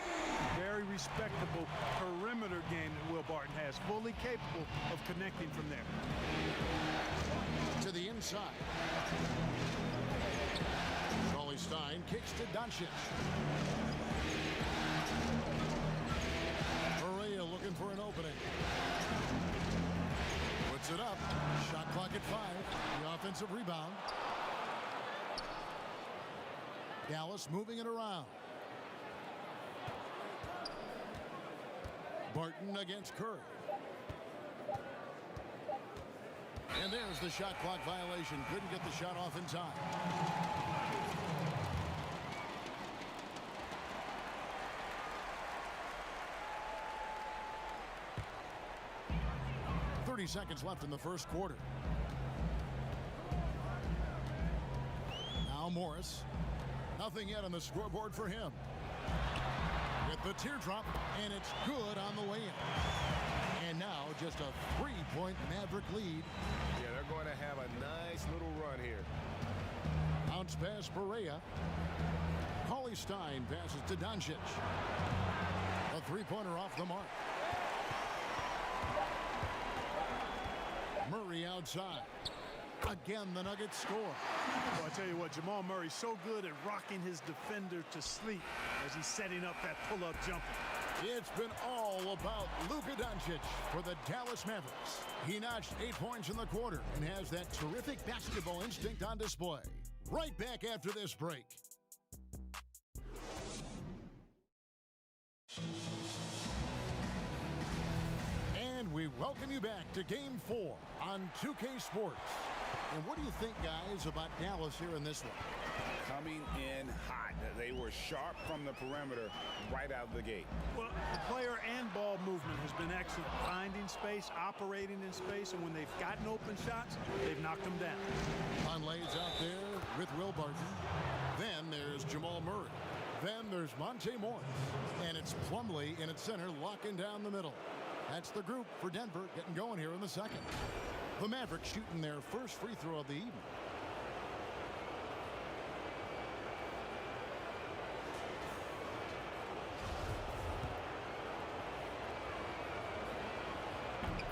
Very respectable perimeter game that Will Barton has. Fully capable of connecting from there. To the inside. Cauley-Stein kicks to Doncic. Barea looking for an opening. Puts it up. Shot clock at 5. The offensive rebound. Dallas moving it around. Barton against Curry. And there's the shot clock violation. Couldn't get the shot off in time. Seconds left in the first quarter. Now Morris. Nothing yet on the scoreboard for him. With the teardrop, and it's good on the way in. And now just a 3-point Maverick lead. Yeah, they're going to have a nice little run here. Bounce pass Barea. Cauley-Stein passes to Doncic. A 3-pointer off the mark. Murray outside. Again, the Nuggets score. Well, I tell you what, Jamal Murray's so good at rocking his defender to sleep as he's setting up that pull-up jumper. It's been all about Luka Doncic for the Dallas Mavericks. He notched 8 points in the quarter and has that terrific basketball instinct on display. Right back after this break. And we welcome you back to Game 4 on 2K Sports. And what do you think, guys, about Dallas here in this one? Coming in hot. They were sharp from the perimeter right out of the gate. Well, the player and ball movement has been excellent. Finding space, operating in space, and when they've gotten open shots, they've knocked them down. Conlay's out there with Will Barton. Then there's Jamal Murray. Then there's Monte Morris. And it's Plumlee in its center, locking down the middle. That's the group for Denver getting going here in the second. The Mavericks shooting their first free throw of the evening.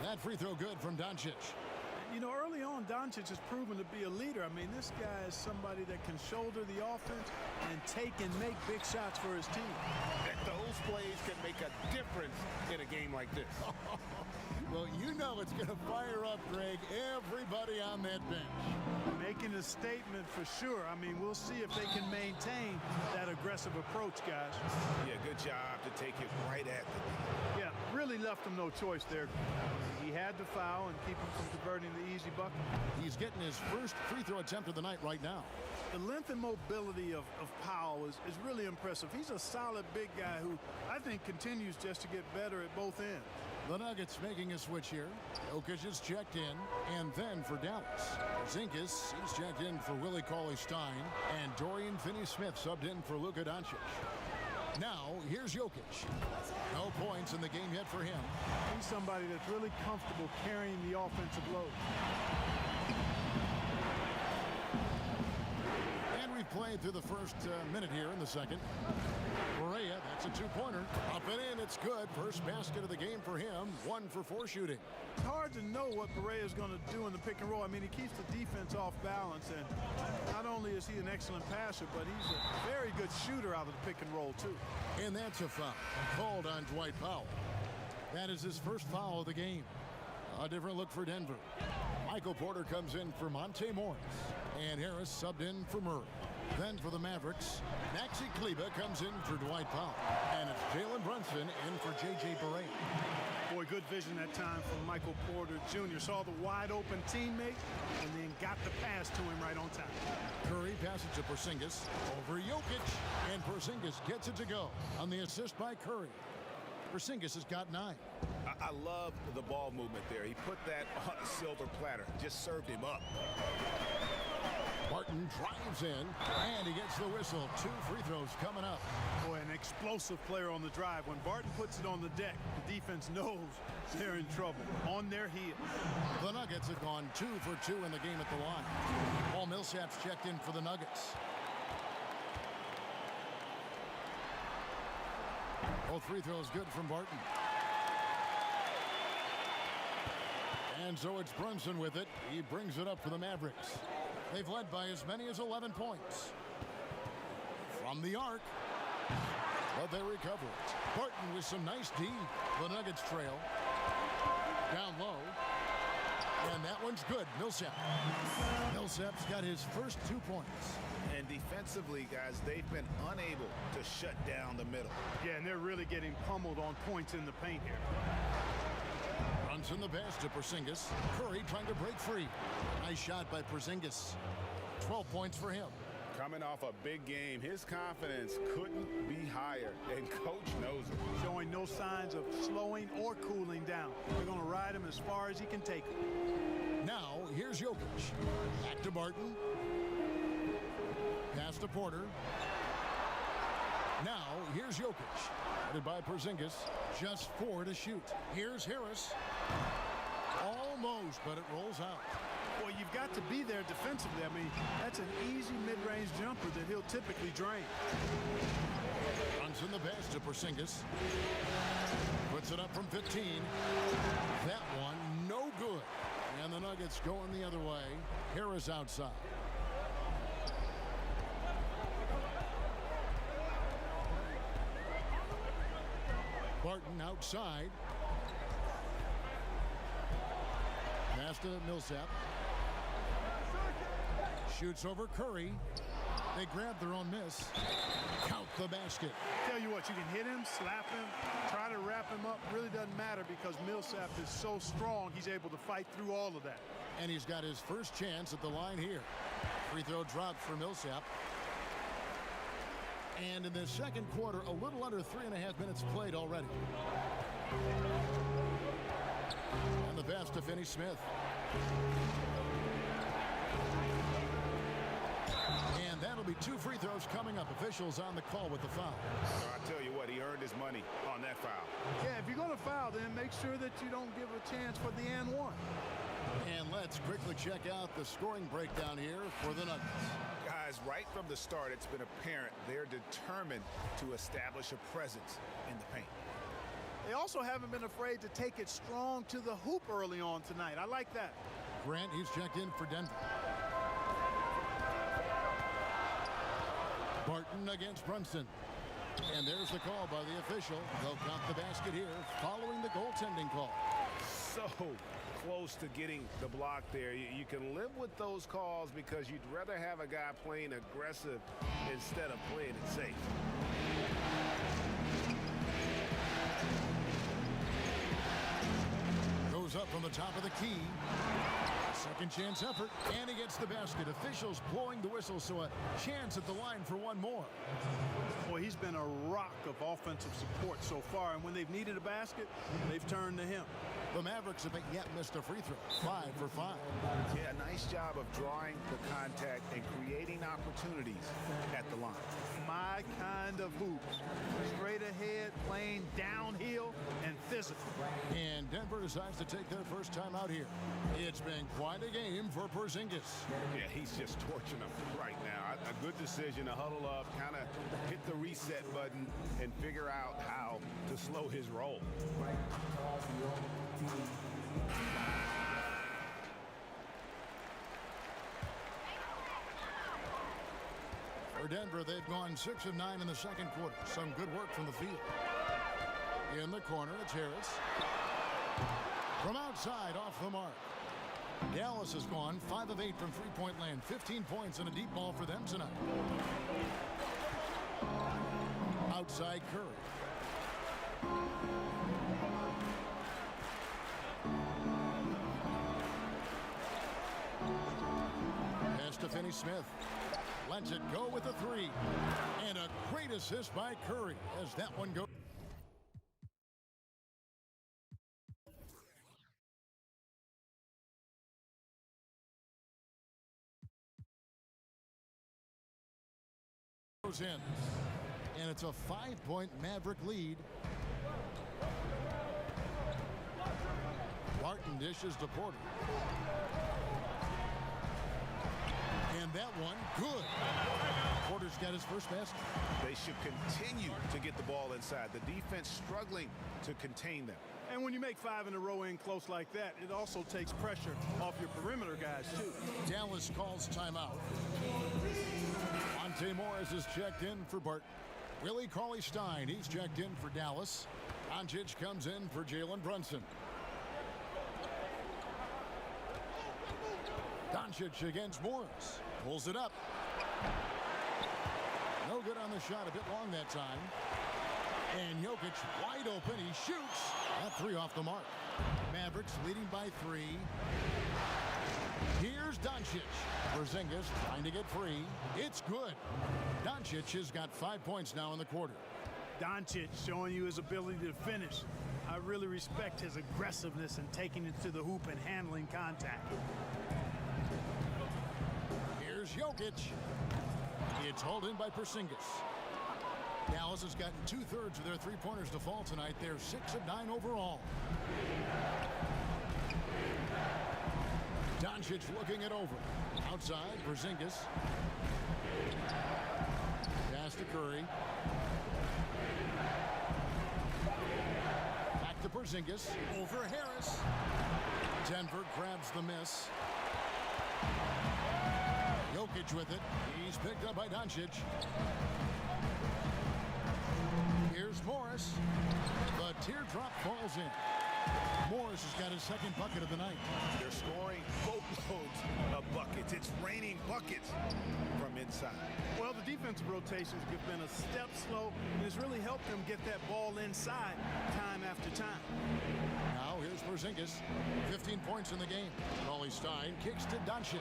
That free throw good from Doncic. You know, early on, Doncic has proven to be a leader. I mean, this guy is somebody that can shoulder the offense and take and make big shots for his team. Those plays can make a difference in a game like this. Well, you know it's going to fire up, Greg, everybody on that bench. Making a statement for sure. I mean, we'll see if they can maintain that aggressive approach, guys. Yeah, good job to take it right at them. Yeah, really left him no choice there. He had to foul and keep him from converting the easy bucket. He's getting his first free throw attempt of the night right now. The length and mobility of Powell is really impressive. He's a solid big guy who I think continues just to get better at both ends. The Nuggets making a switch here. Jokic is checked in. And then for Dallas, Porzingis, he's checked in for Willie Cauley-Stein. And Dorian Finney-Smith subbed in for Luka Doncic. Now, here's Jokic. No points in the game yet for him. He's somebody that's really comfortable carrying the offensive load. And we've played through the first minute here in the second. Correa, that's a two-pointer. Up and in, it's good. First basket of the game for him. 1 for 4 shooting. It's hard to know what Correa is going to do in the pick and roll. I mean, he keeps the defense off balance, and not only is he an excellent passer, but he's a very good shooter out of the pick and roll, too. And that's a foul called on Dwight Powell. That is his first foul of the game. A different look for Denver. Michael Porter comes in for Monte Morris, and Harris subbed in for Murray. Then for the Mavericks, Maxi Kleber comes in for Dwight Powell. And it's Jalen Brunson in for J.J. Barea. Boy, good vision that time from Michael Porter Jr. Saw the wide open teammate and then got the pass to him right on time. Curry passes to Porzingis over Jokic. And Porzingis gets it to go on the assist by Curry. Porzingis has got 9. I love the ball movement there. He put that on a silver platter. Just served him up. Barton drives in, and he gets the whistle. 2 free throws coming up. Boy, an explosive player on the drive. When Barton puts it on the deck, the defense knows they're in trouble. On their heels. The Nuggets have gone 2 for 2 in the game at the line. Paul Millsap's checked in for the Nuggets. Both free throws good from Barton. And so it's Brunson with it. He brings it up for the Mavericks. They've led by as many as 11 points. From the arc. But they recover it. Barton with some nice D. The Nuggets trail. Down low. And that one's good. Millsap. Millsap's got his first 2 points. And defensively, guys, they've been unable to shut down the middle. Yeah, and they're really getting pummeled on points in the paint here. Brunson the pass to Porzingis. Curry trying to break free. Nice shot by Porzingis. 12 points for him. Coming off a big game, his confidence couldn't be higher, and coach knows it. Showing no signs of slowing or cooling down. They're going to ride him as far as he can take him. Now, here's Jokic. Back to Barton. Pass to Porter. Now, here's Jokic. Headed by Porzingis. Just 4 to shoot. Here's Harris. Almost, but it rolls out. Boy, you've got to be there defensively. I mean, that's an easy mid-range jumper that he'll typically drain. Brunson the pass to Porzingis. Puts it up from 15. That one, no good. And the Nuggets going the other way. Harris outside. Barton outside. Pass to Millsap. Shoots over Curry. They grab their own miss. Count the basket. Tell you what, you can hit him, slap him, try to wrap him up. Really doesn't matter because Millsap is so strong, he's able to fight through all of that. And he's got his first chance at the line here. Free throw dropped for Millsap. And in the second quarter, a little under 3.5 minutes played already. And the pass to Finney-Smith. And that'll be 2 free throws coming up. Officials on the call with the foul. I tell you what, he earned his money on that foul. Yeah, if you're going to foul, then make sure that you don't give a chance for the and one. And let's quickly check out the scoring breakdown here for the Nuggets. Guys, right from the start, it's been apparent they're determined to establish a presence in the paint. They also haven't been afraid to take it strong to the hoop early on tonight. I like that. Grant, he's checked in for Denver. Barton against Brunson. And there's the call by the official. They'll count the basket here following the goaltending call. So close to getting the block there. You can live with those calls because you'd rather have a guy playing aggressive instead of playing it safe. Goes up from the top of the key. Second chance effort, and he gets the basket. Officials blowing the whistle, so a chance at the line for one more. Boy, he's been a rock of offensive support so far, and when they've needed a basket, they've turned to him. The Mavericks have yet missed a free throw. 5 for 5. Yeah, nice job of drawing the contact and creating opportunities at the line. My kind of hoops. Straight ahead, playing downhill, and physical. And Denver decides to take their first time out here. It's been quite a game for Porzingis. Yeah, he's just torching them right now. A good decision to huddle up, kind of hit the reset button, and figure out how to slow his roll. For Denver, they've gone 6 of 9 in the second quarter. Some good work from the field. In the corner, it's Harris. From outside, off the mark. Dallas has gone 5 of 8 from three-point land. 15 points and a deep ball for them tonight. Outside Curry. Pass to Finney-Smith. Lets it go with a 3. And a great assist by Curry as that one goes. In. And it's a 5-point Maverick lead. Barton dishes to Porter. And that one, good. Porter's got his first basket. They should continue to get the ball inside. The defense struggling to contain them. And when you make 5 in a row in close like that, it also takes pressure off your perimeter guys, too. Dallas calls timeout. Monte Morris is checked in for Barton. Willie Cauley-Stein, he's checked in for Dallas. Doncic comes in for Jalen Brunson. Doncic against Morris. Pulls it up. No good on the shot. A bit long that time. And Jokic wide open. He shoots. That 3 off the mark. Mavericks leading by 3. Here's Doncic. Porzingis trying to get free. It's good. Doncic has got 5 points now in the quarter. Doncic showing you his ability to finish. I really respect his aggressiveness in taking it to the hoop and handling contact. Here's Jokic. It's hauled in by Porzingis. Dallas has gotten 2/3 of their three-pointers to fall tonight. They're 6 of 9 overall. Doncic looking it over. Outside, Porzingis. Pass to Curry. Back to Porzingis. Over Harris. Denver grabs the miss. Jokic with it. He's picked up by Doncic. Here's Morris. The teardrop falls in. Morris has got his second bucket of the night. They're scoring boatloads of buckets. It's raining buckets from inside. Well, the defensive rotations have been a step slow, and it's really helped them get that ball inside time after time. Now here's Porzingis. 15 points in the game. Cauley Stein kicks to Doncic.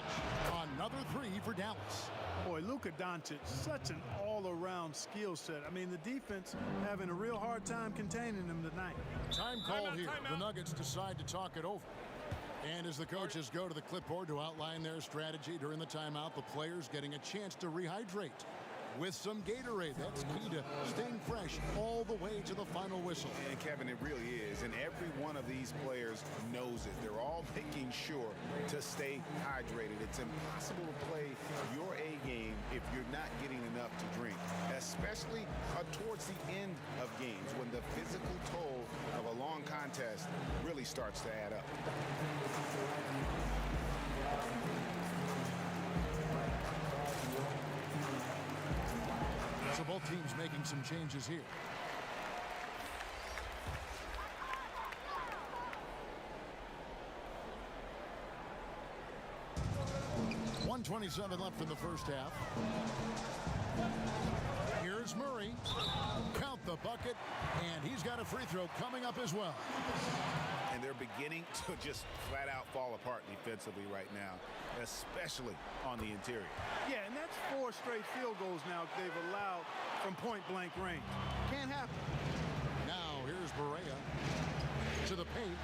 Another three for Dallas. Boy, Luka Doncic, such an all-around skill set. I mean, the defense having a real hard time containing him tonight. Time call here. The Nuggets decide to talk it over. And as the coaches go to the clipboard to outline their strategy during the timeout, the players getting a chance to rehydrate with some Gatorade. That's key to staying fresh all the way to the final whistle. And Kevin, it really is. And every one of these players knows it. They're all making sure to stay hydrated. It's impossible to play your A game if you're not getting enough to drink, especially towards the end of games when the physical toll of a long contest really starts to add up. So both teams making some changes here. .127 left in the first half. Here's Murray. Count the bucket, and he's got a free throw coming up as well. And they're beginning to just flat out fall apart defensively right now, especially on the interior. Yeah, and that's 4 straight field goals now they've allowed from point-blank range. Can't happen. Now here's Barea to the paint.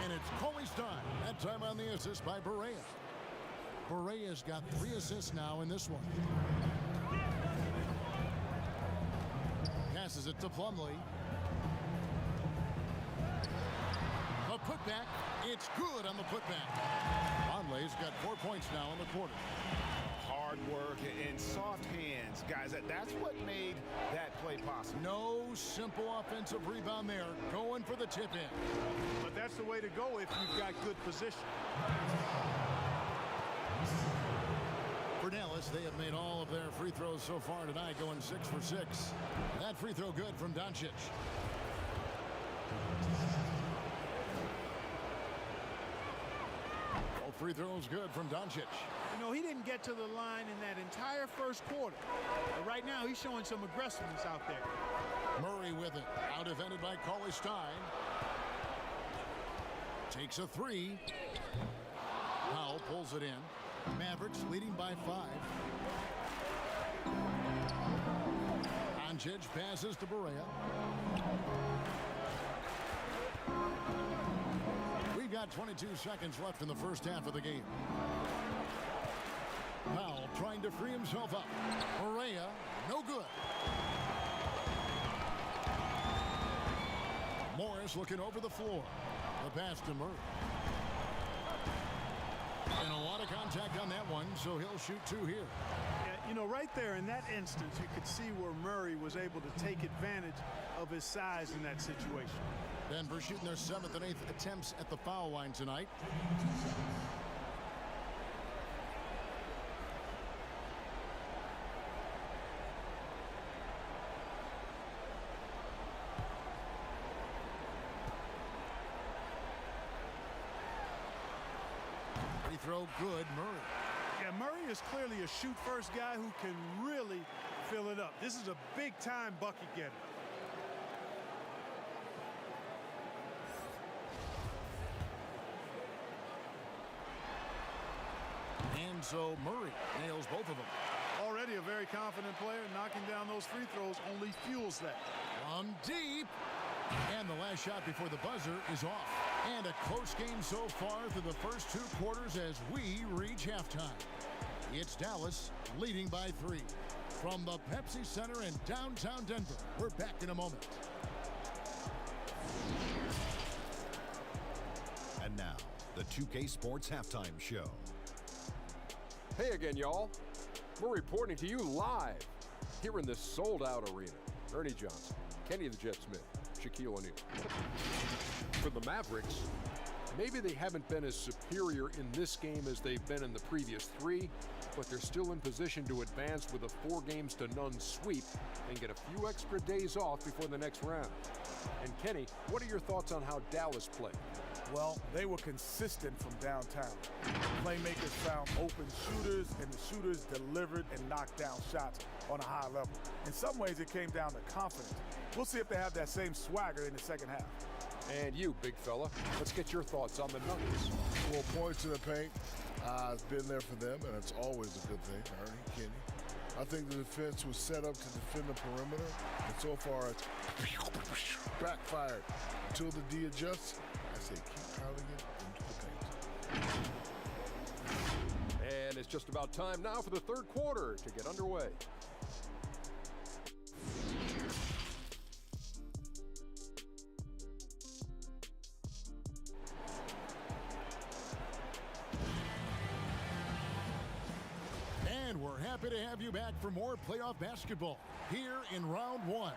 And it's Cauley Stein. That time on the assist by Barea. Barea's got 3 assists now in this one. Passes it to Plumlee. A putback. It's good on the putback. Conley's got 4 points now in the quarter. Hard work and soft hands. Guys, that's what made that play possible. No simple offensive rebound there. Going for the tip in. But that's the way to go if you've got good position. For Dallas, they have made all of their free throws so far tonight, going 6 for 6. That free throw good from Doncic. All free throws good from Doncic. You know, he didn't get to the line in that entire first quarter. But right now, he's showing some aggressiveness out there. Murray with it. Out defended by Cauley Stein. Takes a 3. Powell pulls it in. Mavericks leading by 5. Doncic passes to Barea. We've got 22 seconds left in the first half of the game. Powell trying to free himself up. Barea, no good. Morris looking over the floor. The pass to Murray. And a lot of contact on that one, so he'll shoot 2 here. Yeah, you know, right there in that instance, you could see where Murray was able to take advantage of his size in that situation. Denver shooting their 7th and 8th attempts at the foul line tonight. Free throw good, Murray. Yeah, Murray is clearly a shoot-first guy who can really fill it up. This is a big-time bucket getter. And so Murray nails both of them. Already a very confident player. Knocking down those free throws only fuels that. From deep. And the last shot before the buzzer is off. And a close game so far through the first 2 quarters as we reach halftime. It's Dallas leading by 3. From the Pepsi Center in downtown Denver, we're back in a moment. And now, the 2K Sports Halftime Show. Hey again, y'all. We're reporting to you live here in this sold-out arena. Ernie Johnson, Kenny the Jet Smith, Shaquille O'Neal. For the Mavericks, maybe they haven't been as superior in this game as they've been in the previous 3, but they're still in position to advance with a 4-games-to-none sweep and get a few extra days off before the next round. And Kenny, what are your thoughts on how Dallas played? Well, they were consistent from downtown. The playmakers found open shooters, and the shooters delivered and knocked down shots on a high level. In some ways, it came down to confidence. We'll see if they have that same swagger in the second half. And you, big fella, let's get your thoughts on the Nuggets. Well, points in the paint has been there for them, and it's always a good thing, Ernie, Kenny. I think the defense was set up to defend the perimeter, and so far it's backfired. Until the D adjusts, I say keep pounding it into the paint. And it's just about time now for the third quarter to get underway. And we're happy to have you back for more playoff basketball here in round one.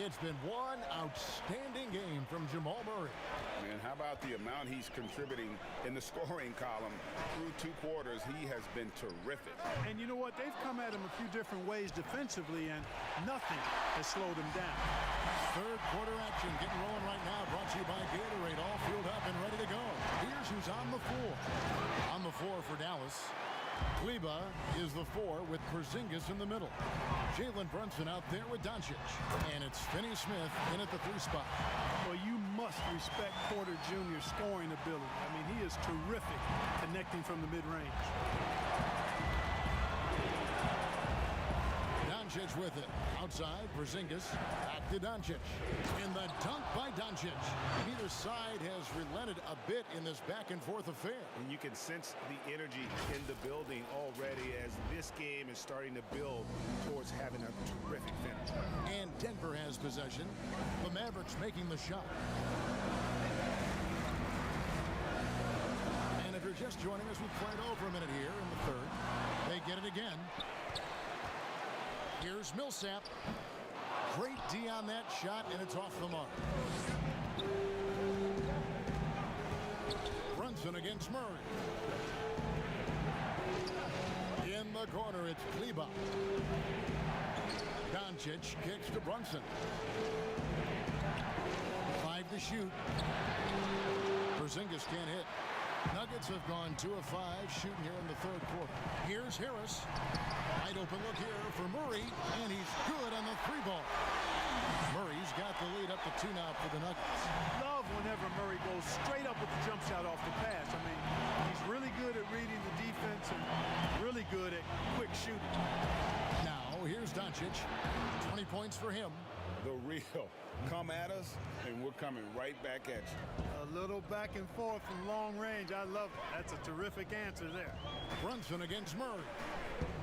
It's been one outstanding game from Jamal Murray. Man, how about the amount he's contributing in the scoring column? Through 2 quarters, he has been terrific. And you know what? They've come at him a few different ways defensively, and nothing has slowed him down. Third quarter action getting rolling right now, brought to you by Gatorade, all filled up and ready to go. Here's who's on the floor. On the floor for Dallas, Kleba is the 4 with Porzingis in the middle. Jalen Brunson out there with Doncic. And it's Finney-Smith in at the 3 spot. Well, you must respect Porter Jr.'s scoring ability. I mean, he is terrific connecting from the mid-range. Doncic with it. Outside, Porzingis. Back to Doncic. And the dunk by Doncic. Neither side has relented a bit in this back-and-forth affair. And you can sense the energy in the building already as this game is starting to build towards having a terrific finish. And Denver has possession. The Mavericks making the shot. And if you're just joining us, we've played over a minute here in the third. They get it again. Here's Millsap. Great D on that shot, and it's off the mark. Brunson against Murray. In the corner, it's Kleba. Doncic kicks to Brunson. 5 to shoot. Porzingis can't hit. Nuggets have gone 2 of 5 shooting here in the third quarter. Here's Harris. Wide open look here for Murray, and he's good on the 3-ball. Murray's got the lead up to 2 now for the Nuggets. Love whenever Murray goes straight up with the jump shot off the pass. I mean, he's really good at reading the defense and really good at quick shooting. Now, here's Doncic. 20 points for him. The real. Come at us, and we're coming right back at you. A little back and forth from long range. I love it. That's a terrific answer there. Brunson against Murray.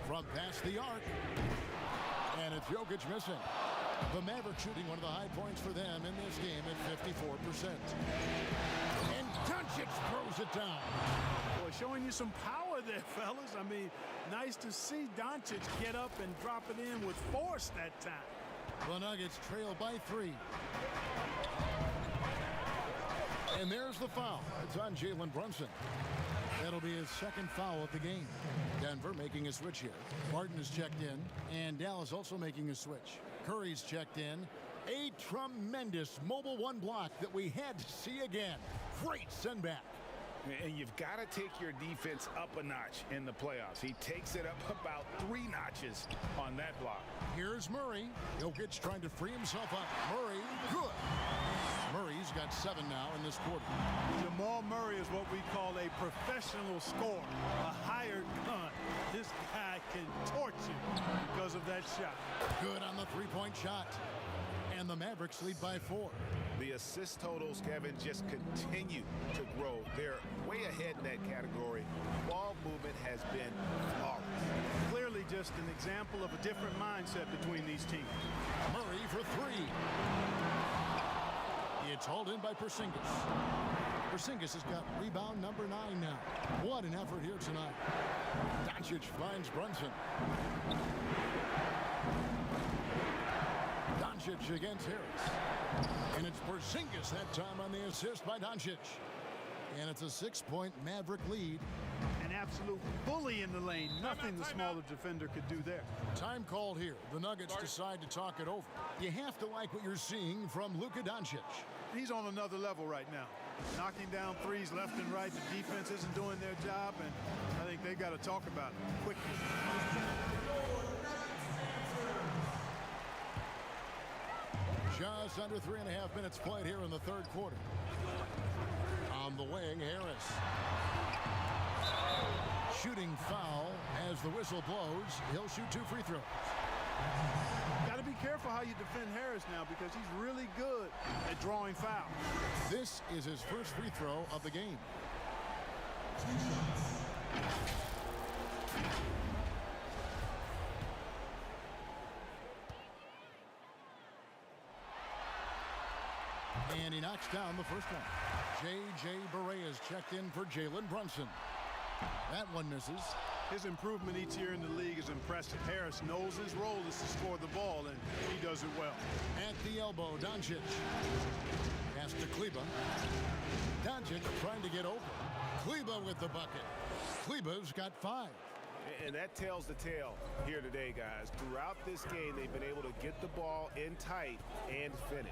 From past the arc. And it's Jokic missing. The Mavericks shooting one of the high points for them in this game at 54%. And Doncic throws it down. Boy, showing you some power there, fellas. I mean, nice to see Doncic get up and drop it in with force that time. The Nuggets trail by 3. And there's the foul. It's on Jalen Brunson. That'll be his second foul of the game. Denver making a switch here. Martin is checked in, and Dallas also making a switch. Curry's checked in. A tremendous mobile 1 block that we had to see again. Great send back. And you've got to take your defense up a notch in the playoffs. He takes it up about 3 notches on that block. Here's Murray. Jokic trying to free himself up. Murray, good. Murray's got 7 now in this quarter. Jamal Murray is what we call a professional scorer, a hired gun. This guy can torch you because of that shot. Good on the 3-point shot. And the Mavericks lead by 4. The assist totals, Kevin, just continue to grow. They're way ahead in that category. Ball movement has been flawless. Clearly just an example of a different mindset between these teams. Murray for 3. It's hauled in by Porzingis. Porzingis has got rebound number 9 now. What an effort here tonight. Doncic finds Brunson. Doncic against Harris. And it's Porzingis that time on the assist by Doncic. And it's a 6-point Maverick lead. And absolute bully in the lane. Nothing the smaller defender could do there. Time called here. The Nuggets decide to talk it over. You have to like what you're seeing from Luka Doncic. He's on another level right now. Knocking down threes left and right. The defense isn't doing their job, and I think they've got to talk about it quickly. Just under 3.5 minutes played here in the third quarter. On the wing, Harris. Shooting foul as the whistle blows. He'll shoot 2 free throws. Got to be careful how you defend Harris now because he's really good at drawing fouls. This is his first free throw of the game. And he knocks down the first one. J.J. Barea is checked in for Jalen Brunson. That one misses. His improvement each year in the league is impressive. Harris knows his role is to score the ball, and he does it well. At the elbow, Doncic. Pass to Kleber. Doncic trying to get open. Kleber with the bucket. Kleber's got 5. And that tells the tale here today, guys. Throughout this game, they've been able to get the ball in tight and finish.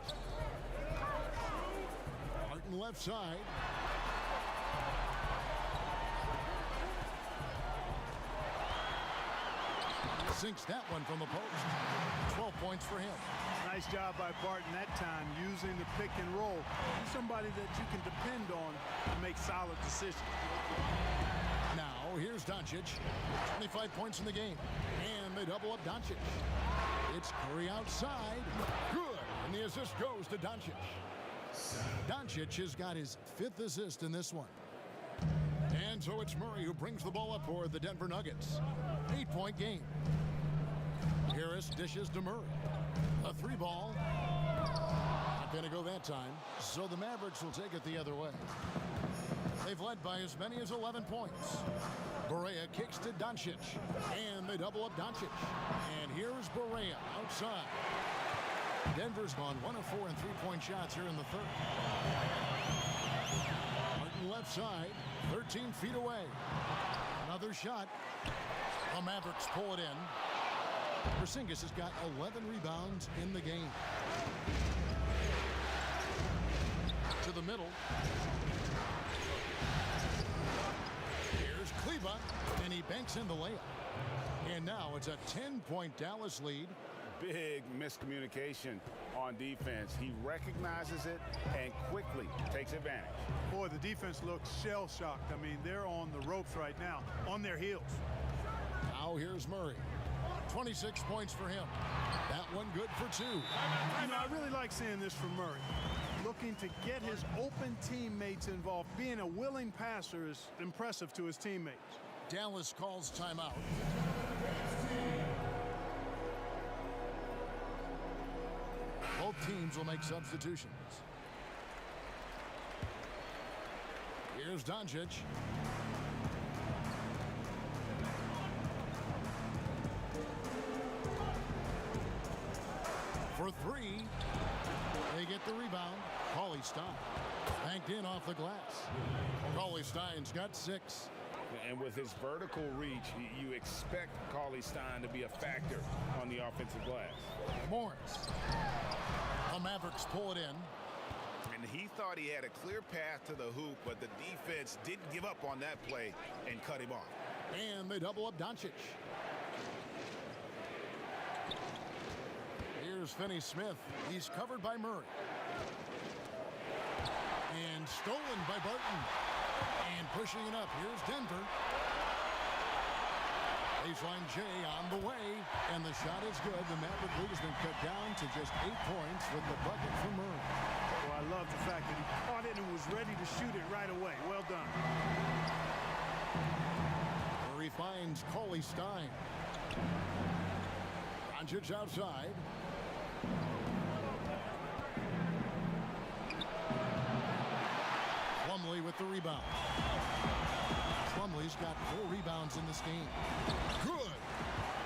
Martin left side. Sinks that one from the post. 12 points for him. Nice job by Barton that time using the pick and roll. He's somebody that you can depend on to make solid decisions. Now here's Doncic. 25 points in the game. And they double up Doncic. It's Curry outside. Good. And the assist goes to Doncic. Doncic has got his 5th assist in this one. And so it's Murray who brings the ball up for the Denver Nuggets. 8-point game. Harris dishes to Murray. A 3-ball. Not going to go that time. So the Mavericks will take it the other way. They've led by as many as 11 points. Barea kicks to Doncic. And they double up Doncic. And here's Barea outside. Denver's gone 1 of 4 in 3-point shots here in the third. Martin left side. 13 feet away. Another shot. The Mavericks pull it in. Porzingis has got 11 rebounds in the game. To the middle. Here's Kleber, and he banks in the layup. And now it's a 10-point Dallas lead. Big miscommunication on defense. He recognizes it and quickly takes advantage. Boy, the defense looks shell-shocked. I mean, they're on the ropes right now, on their heels. Now here's Murray. 26 points for him. That one good for 2. You know, I really like seeing this from Murray. Looking to get his open teammates involved. Being a willing passer is impressive to his teammates. Dallas calls timeout. Both teams will make substitutions. Here's Doncic. For 3. They get the rebound. Cauley Stein. Banked in off the glass. Cauley Stein's got 6. And with his vertical reach, you expect Cauley Stein to be a factor on the offensive glass. Morris. The Mavericks pull it in. And he thought he had a clear path to the hoop, but the defense didn't give up on that play and cut him off. And they double up Doncic. Here's Finney-Smith. He's covered by Murray. And stolen by Barton. And pushing it up. Here's Denver. Baseline J on the way. And the shot is good. The Maverick lead has been cut down to just 8 points with the bucket from Murray. Well, I love the fact that he caught it and was ready to shoot it right away. Well done. Murray finds Cauley Stein. Doncic outside. Plumlee with the rebound. Plumlee's got 4 rebounds in this game. Good.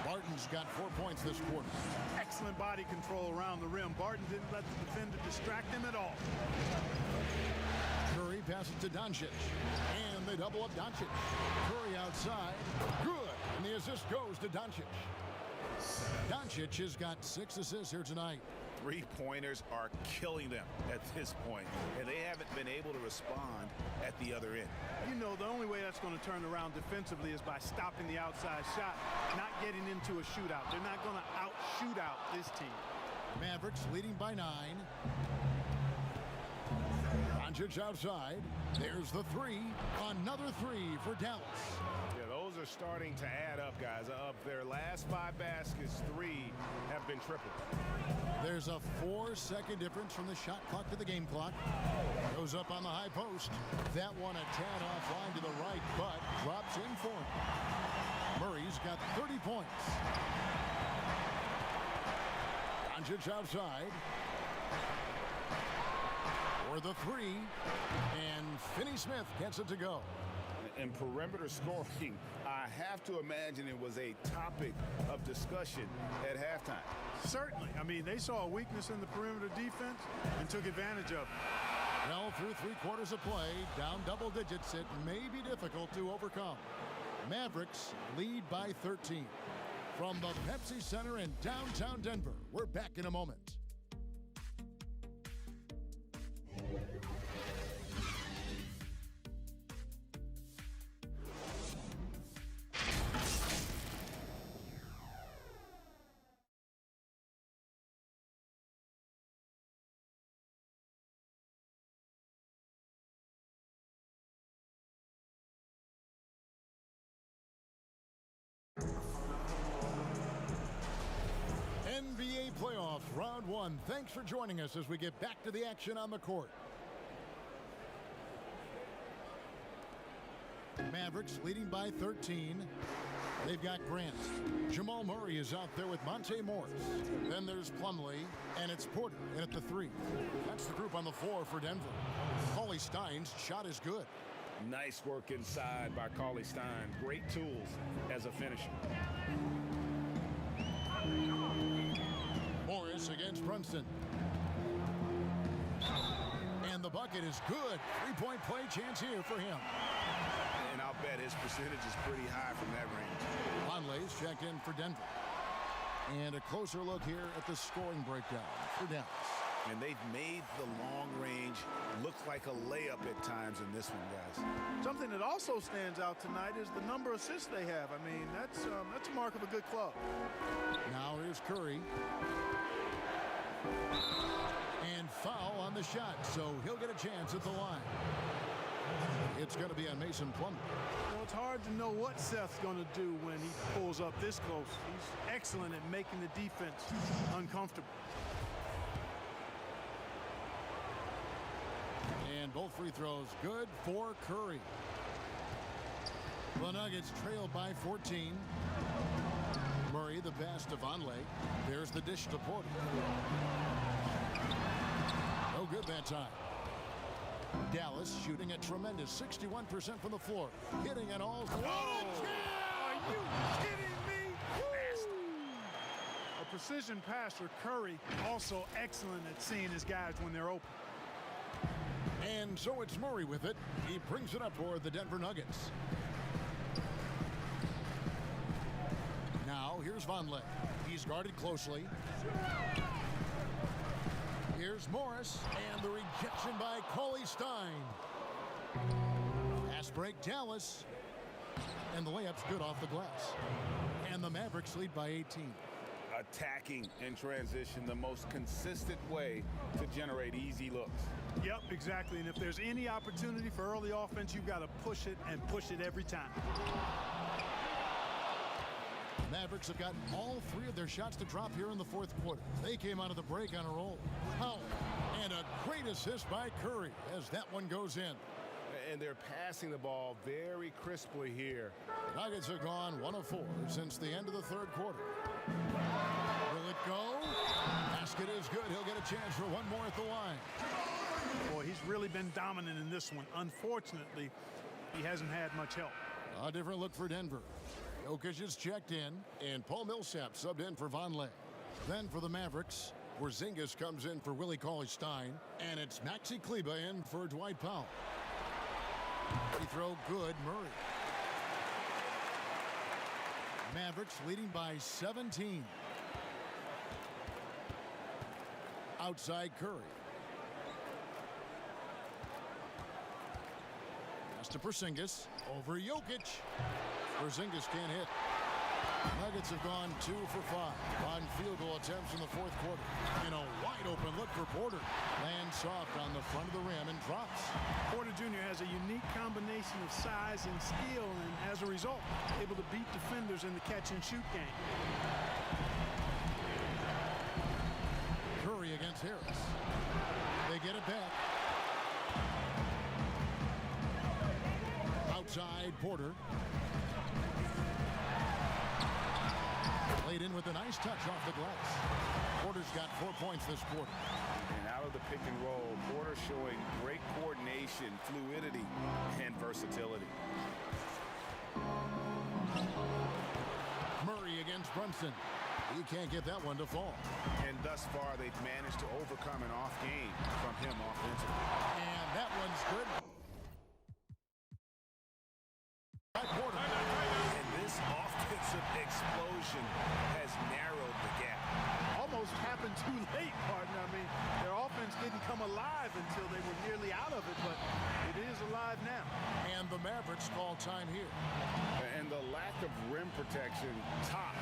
Barton's got 4 points this quarter. Excellent body control around the rim. Barton didn't let the defender distract him at all. Curry passes to Doncic. And they double up Doncic. Curry outside. Good. And the assist goes to Doncic. Doncic has got 6 assists here tonight. Three-pointers are killing them at this point, and they haven't been able to respond at the other end. You know, the only way that's going to turn around defensively is by stopping the outside shot, not getting into a shootout. They're not going to out-shoot out this team. Mavericks leading by 9. Doncic outside. There's the 3. Another 3 for Dallas. Yeah, those are starting to add up, guys. Of their last 5 baskets, 3 have been tripled. There's a 4-second difference from the shot clock to the game clock. Goes up on the high post. That one a tad offline to the right, but drops in for him. Murray's got 30 points. Doncic outside. For the 3. And Finney-Smith gets it to go. And perimeter scoring, I have to imagine it was a topic of discussion at halftime. Certainly. I mean, they saw a weakness in the perimeter defense and took advantage of it. Well, through 3 quarters of play, down double digits, it may be difficult to overcome. Mavericks lead by 13. From the Pepsi Center in downtown Denver, we're back in a moment. NBA playoffs, round 1. Thanks for joining us as we get back to the action on the court. Mavericks leading by 13. They've got Grant. Jamal Murray is out there with Monte Morris. Then there's Plumlee, and it's Porter in at the 3. That's the group on the floor for Denver. Cauley Stein's shot is good. Nice work inside by Cauley Stein. Great tools as a finisher. Morris against Brunson. And the bucket is good. 3-point play chance here for him. And I'll bet his percentage is pretty high from that range. Conley's checked in for Denver. And a closer look here at the scoring breakdown for Dallas. And they've made the long range look like a layup at times in this one, guys. Something that also stands out tonight is the number of assists they have. I mean, that's a mark of a good club. Now here's Curry. And foul on the shot, so he'll get a chance at the line. It's going to be on Mason Plumlee. Well, it's hard to know what Seth's going to do when he pulls up this close. He's excellent at making the defense uncomfortable. And both free throws good for Curry. The Nuggets trail by 14. Murray the pass to Vonleh. There's the dish to Porter. No good that time. Dallas shooting a tremendous 61% from the floor. Hitting it all. What a jam! Are you kidding me? A precision passer, Curry, also excellent at seeing his guys when they're open. And so it's Murray with it. He brings it up for the Denver Nuggets. Now here's Vonleh. He's guarded closely. Here's Morris, and the rejection by Cauley Stein. Fast break, Dallas. And the layup's good off the glass. And the Mavericks lead by 18. Attacking in transition, the most consistent way to generate easy looks. Yep, exactly. And if there's any opportunity for early offense, you've got to push it and push it every time. Mavericks have gotten all 3 of their shots to drop here in the 4th quarter. They came out of the break on a roll. Powell, and a great assist by Curry as that one goes in. And they're passing the ball very crisply here. The Nuggets have gone 1 of 4 since the end of the 3rd quarter. Will it go? Basket is good. He'll get a chance for one more at the line. Boy, he's really been dominant in this one. Unfortunately, he hasn't had much help. A different look for Denver. Jokic is checked in, and Paul Millsap subbed in for Vonleh. Then for the Mavericks, Porzingis comes in for Willie Cauley-Stein, and it's Maxi Kleber in for Dwight Powell. Free throw good, Murray. Mavericks leading by 17. Outside Curry. Pass to Porzingis. Over Jokic. Porzingis can't hit. Nuggets have gone 2 for 5 on field goal attempts in the fourth quarter. And a wide open look for Porter. Lands soft on the front of the rim and drops. Porter Jr. has a unique combination of size and skill, and as a result, able to beat defenders in the catch-and-shoot game. Curry against Harris. They get it back. Outside Porter. Laid in with a nice touch off the glass. Porter's got 4 points this quarter. And out of the pick and roll, Porter showing great coordination, fluidity, and versatility. Murray against Brunson. He can't get that one to fall. And thus far, they've managed to overcome an off game from him offensively. And that one's good. By Porter. And this offensive explosion has narrowed the gap. Almost happened too late, partner. I mean, their offense didn't come alive until they were nearly out of it, but it is alive now. And the Mavericks call time here. And the lack of rim protection, top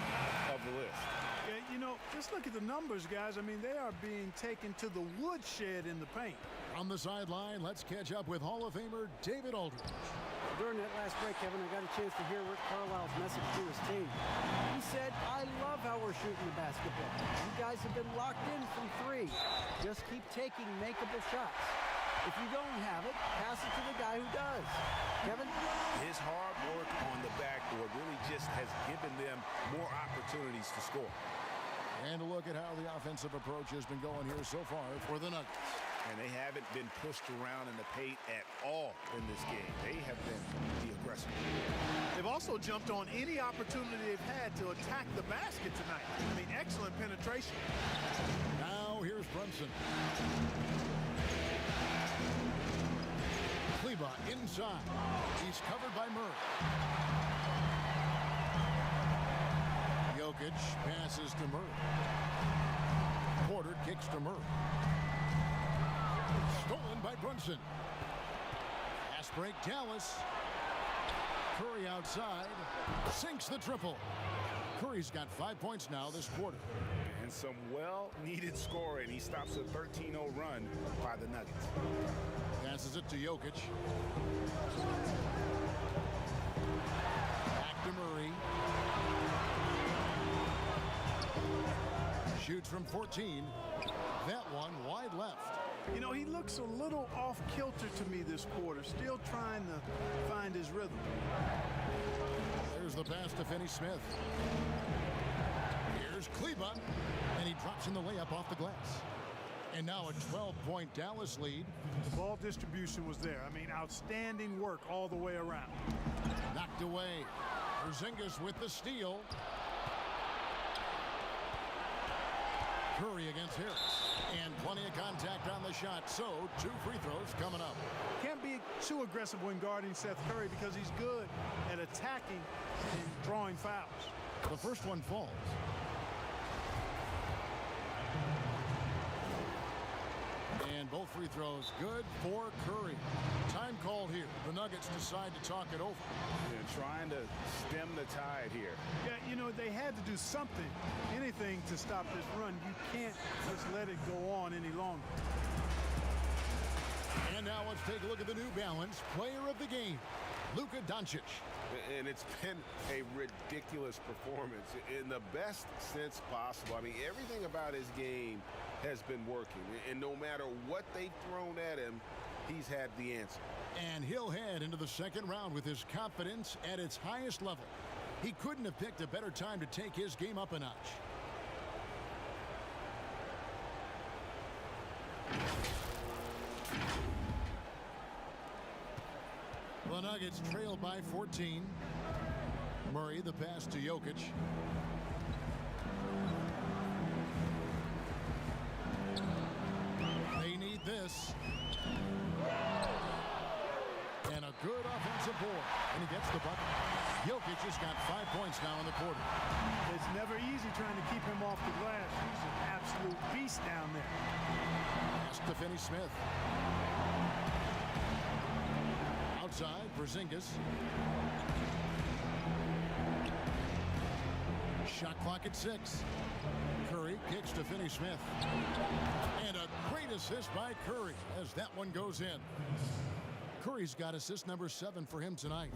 of the list. Yeah, you know, just look at the numbers, guys. I mean, they are being taken to the woodshed in the paint. On the sideline, let's catch up with Hall of Famer David Aldridge. During that last break, Kevin, I got a chance to hear Rick Carlisle's message to his team. He said, I love how we're shooting the basketball. You guys have been locked in from 3. Just keep taking makeable shots. If you don't have it, pass it to the guy who does. Kevin? His hard work on the backboard really just has given them more opportunities to score. And a look at how the offensive approach has been going here so far for the Nuggets. And they haven't been pushed around in the paint at all in this game. They have been the aggressor. They've also jumped on any opportunity they've had to attack the basket tonight. I mean, excellent penetration. Now here's Brunson. Kleba inside. He's covered by Murray. Jokic passes to Murray. Porter kicks to Murray. Stolen by Brunson. Fast break Dallas. Curry outside. Sinks the triple. Curry's got 5 points now this quarter. And some well-needed scoring. He stops a 13-0 run by the Nuggets. Passes it to Jokic. Back to Murray. Shoots from 14. That one wide left. You know, he looks a little off-kilter to me this quarter, still trying to find his rhythm. There's the pass to Finney-Smith. Here's Kleba, and he drops in the layup off the glass. And now a 12-point Dallas lead. The ball distribution was there. I mean, outstanding work all the way around. Knocked away. Porzingis with the steal. Curry against Harris. And plenty of contact on the shot, so 2 free throws coming up. Can't be too aggressive when guarding Seth Curry because he's good at attacking and drawing fouls. The first one falls. And both free throws good for Curry. Time called here. The Nuggets decide to talk it over. They're trying to stem the tide here. Yeah, you know, they had to do something, anything to stop this run. You can't just let it go on any longer. And now let's take a look at the New Balance player of the game, Luka Doncic. And it's been a ridiculous performance in the best sense possible. I mean, everything about his game has been working. And no matter what they've thrown at him, he's had the answer. And he'll head into the second round with his confidence at its highest level. He couldn't have picked a better time to take his game up a notch. The Nuggets trail by 14. Murray, the pass to Jokic. They need this. And a good the bucket. Jokic has got 5 points now in the quarter. It's never easy trying to keep him off the glass. He's an absolute beast down there. Pass to Finney-Smith. Outside, Porzingis. Shot clock at 6. Curry kicks to Finney-Smith. And a great assist by Curry as that one goes in. Curry's got assist number 7 for him tonight.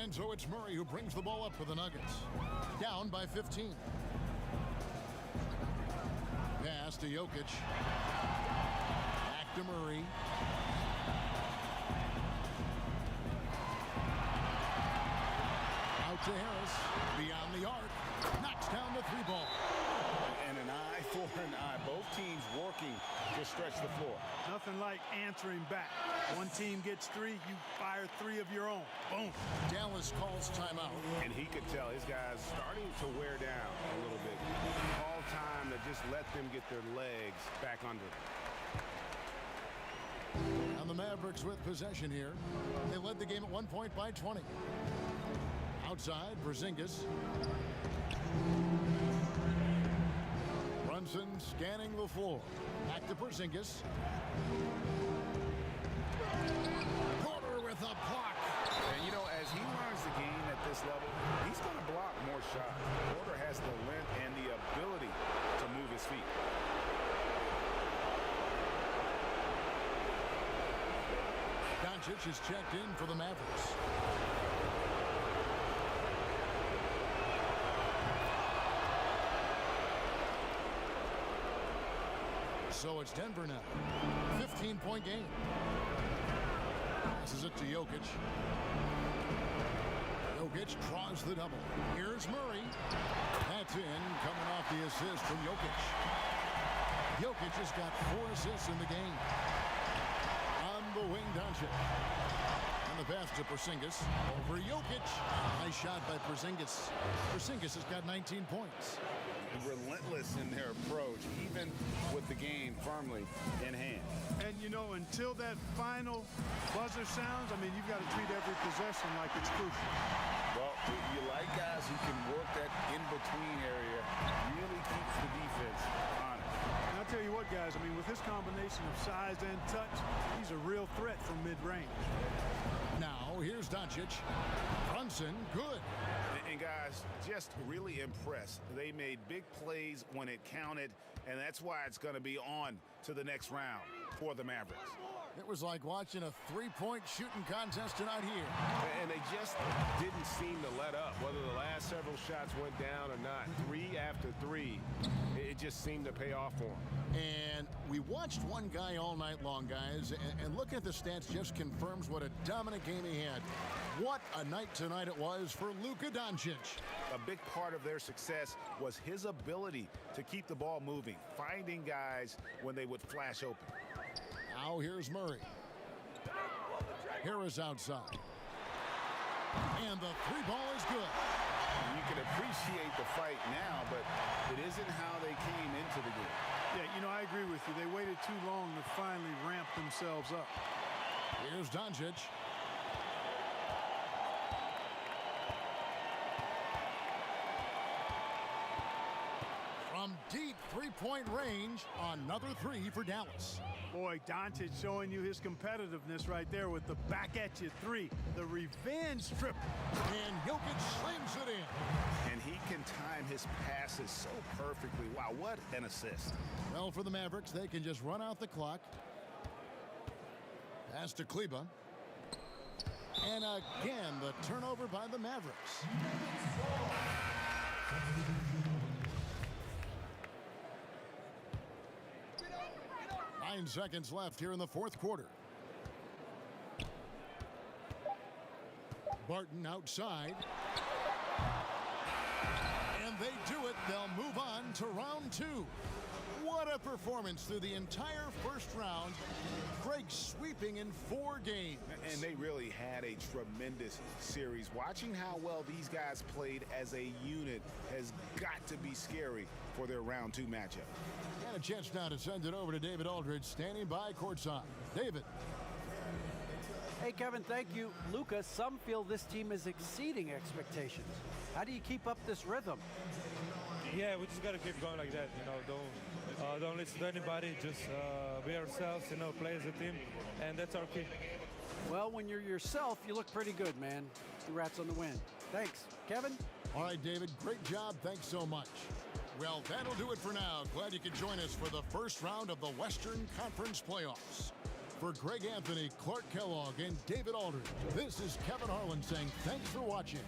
And so it's Murray who brings the ball up for the Nuggets. Down by 15. Pass to Jokic. Back to Murray. Out to Harris. Beyond the arc. Knocks down the 3-ball. And an eye for an eye. Both teams working to stretch the floor. Nothing like answering back. One team gets 3, you fire 3 of your own. Boom. Dallas calls timeout. And he could tell his guys starting to wear down a little bit. All time to just let them get their legs back under them. And the Mavericks with possession here. They led the game at 1 point by 20. Outside, Porzingis. Brunson scanning the floor. Back to Porzingis. Porter with a block. And you know, as he learns the game at this level, he's going to block more shots. Porter has the length and the ability to move his feet. Doncic is checked in for the Mavericks. So it's Denver now. 15-point game. Passes it to Jokic. Jokic draws the double. Here's Murray. That's in, coming off the assist from Jokic. Jokic has got 4 assists in the game. On the wing, Doncic. And the pass to Porzingis. Over Jokic. Nice shot by Porzingis. Porzingis has got 19 points. Relentless in their approach, even with the game firmly in hand. And you know, until that final buzzer sounds, I mean, you've got to treat every possession like it's crucial. Well, you like guys who can work that in-between area, really keeps the defense honest. And I'll tell you what, guys, I mean, with this combination of size and touch, he's a real threat from mid-range. Now, here's Doncic. Brunson, good. And guys, just really impressed. They made big plays when it counted, and that's why it's going to be on to the next round for the Mavericks. It was like watching a 3-point shooting contest tonight here. And they just didn't seem to let up, whether the last several shots went down or not. 3 after 3, it just seemed to pay off for them. And we watched one guy all night long, guys, and looking at the stats just confirms what a dominant game he had. What a night tonight it was for Luka Doncic. A big part of their success was his ability to keep the ball moving, finding guys when they would flash open. Now here's Murray. Harris outside. And the 3-ball is good. You can appreciate the fight now, but it isn't how they came into the game. Yeah, you know, I agree with you. They waited too long to finally ramp themselves up. Here's Doncic. From deep 3-point range, another 3 for Dallas. Boy, Doncic showing you his competitiveness right there with the back-at-you 3, the revenge triple. And Jokic slams it in. And he can time his passes so perfectly. Wow, what an assist. Well, for the Mavericks, they can just run out the clock. Pass to Kleba. And again, the turnover by the Mavericks. 9 seconds left here in the fourth quarter. Barton outside. And they do it. They'll move on to round 2. What a performance through the entire first round. Craig sweeping in 4 games. And they really had a tremendous series. Watching how well these guys played as a unit has got to be scary for their round 2 matchup. And a chance now to send it over to David Aldridge, standing by courtside. David. Hey, Kevin, thank you. Luka, some feel this team is exceeding expectations. How do you keep up this rhythm? Yeah, we just got to keep going like that. Don't listen to anybody. Just be ourselves. Play as a team, and that's our key. Well, when you're yourself, you look pretty good, man. Congrats on the win. Thanks, Kevin. All right, David, great job. Thanks so much. Well, that'll do it for now. Glad you could join us for the first round of the Western Conference Playoffs. For Greg Anthony, Clark Kellogg, and David Aldridge, this is Kevin Harlan saying thanks for watching,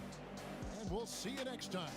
and we'll see you next time.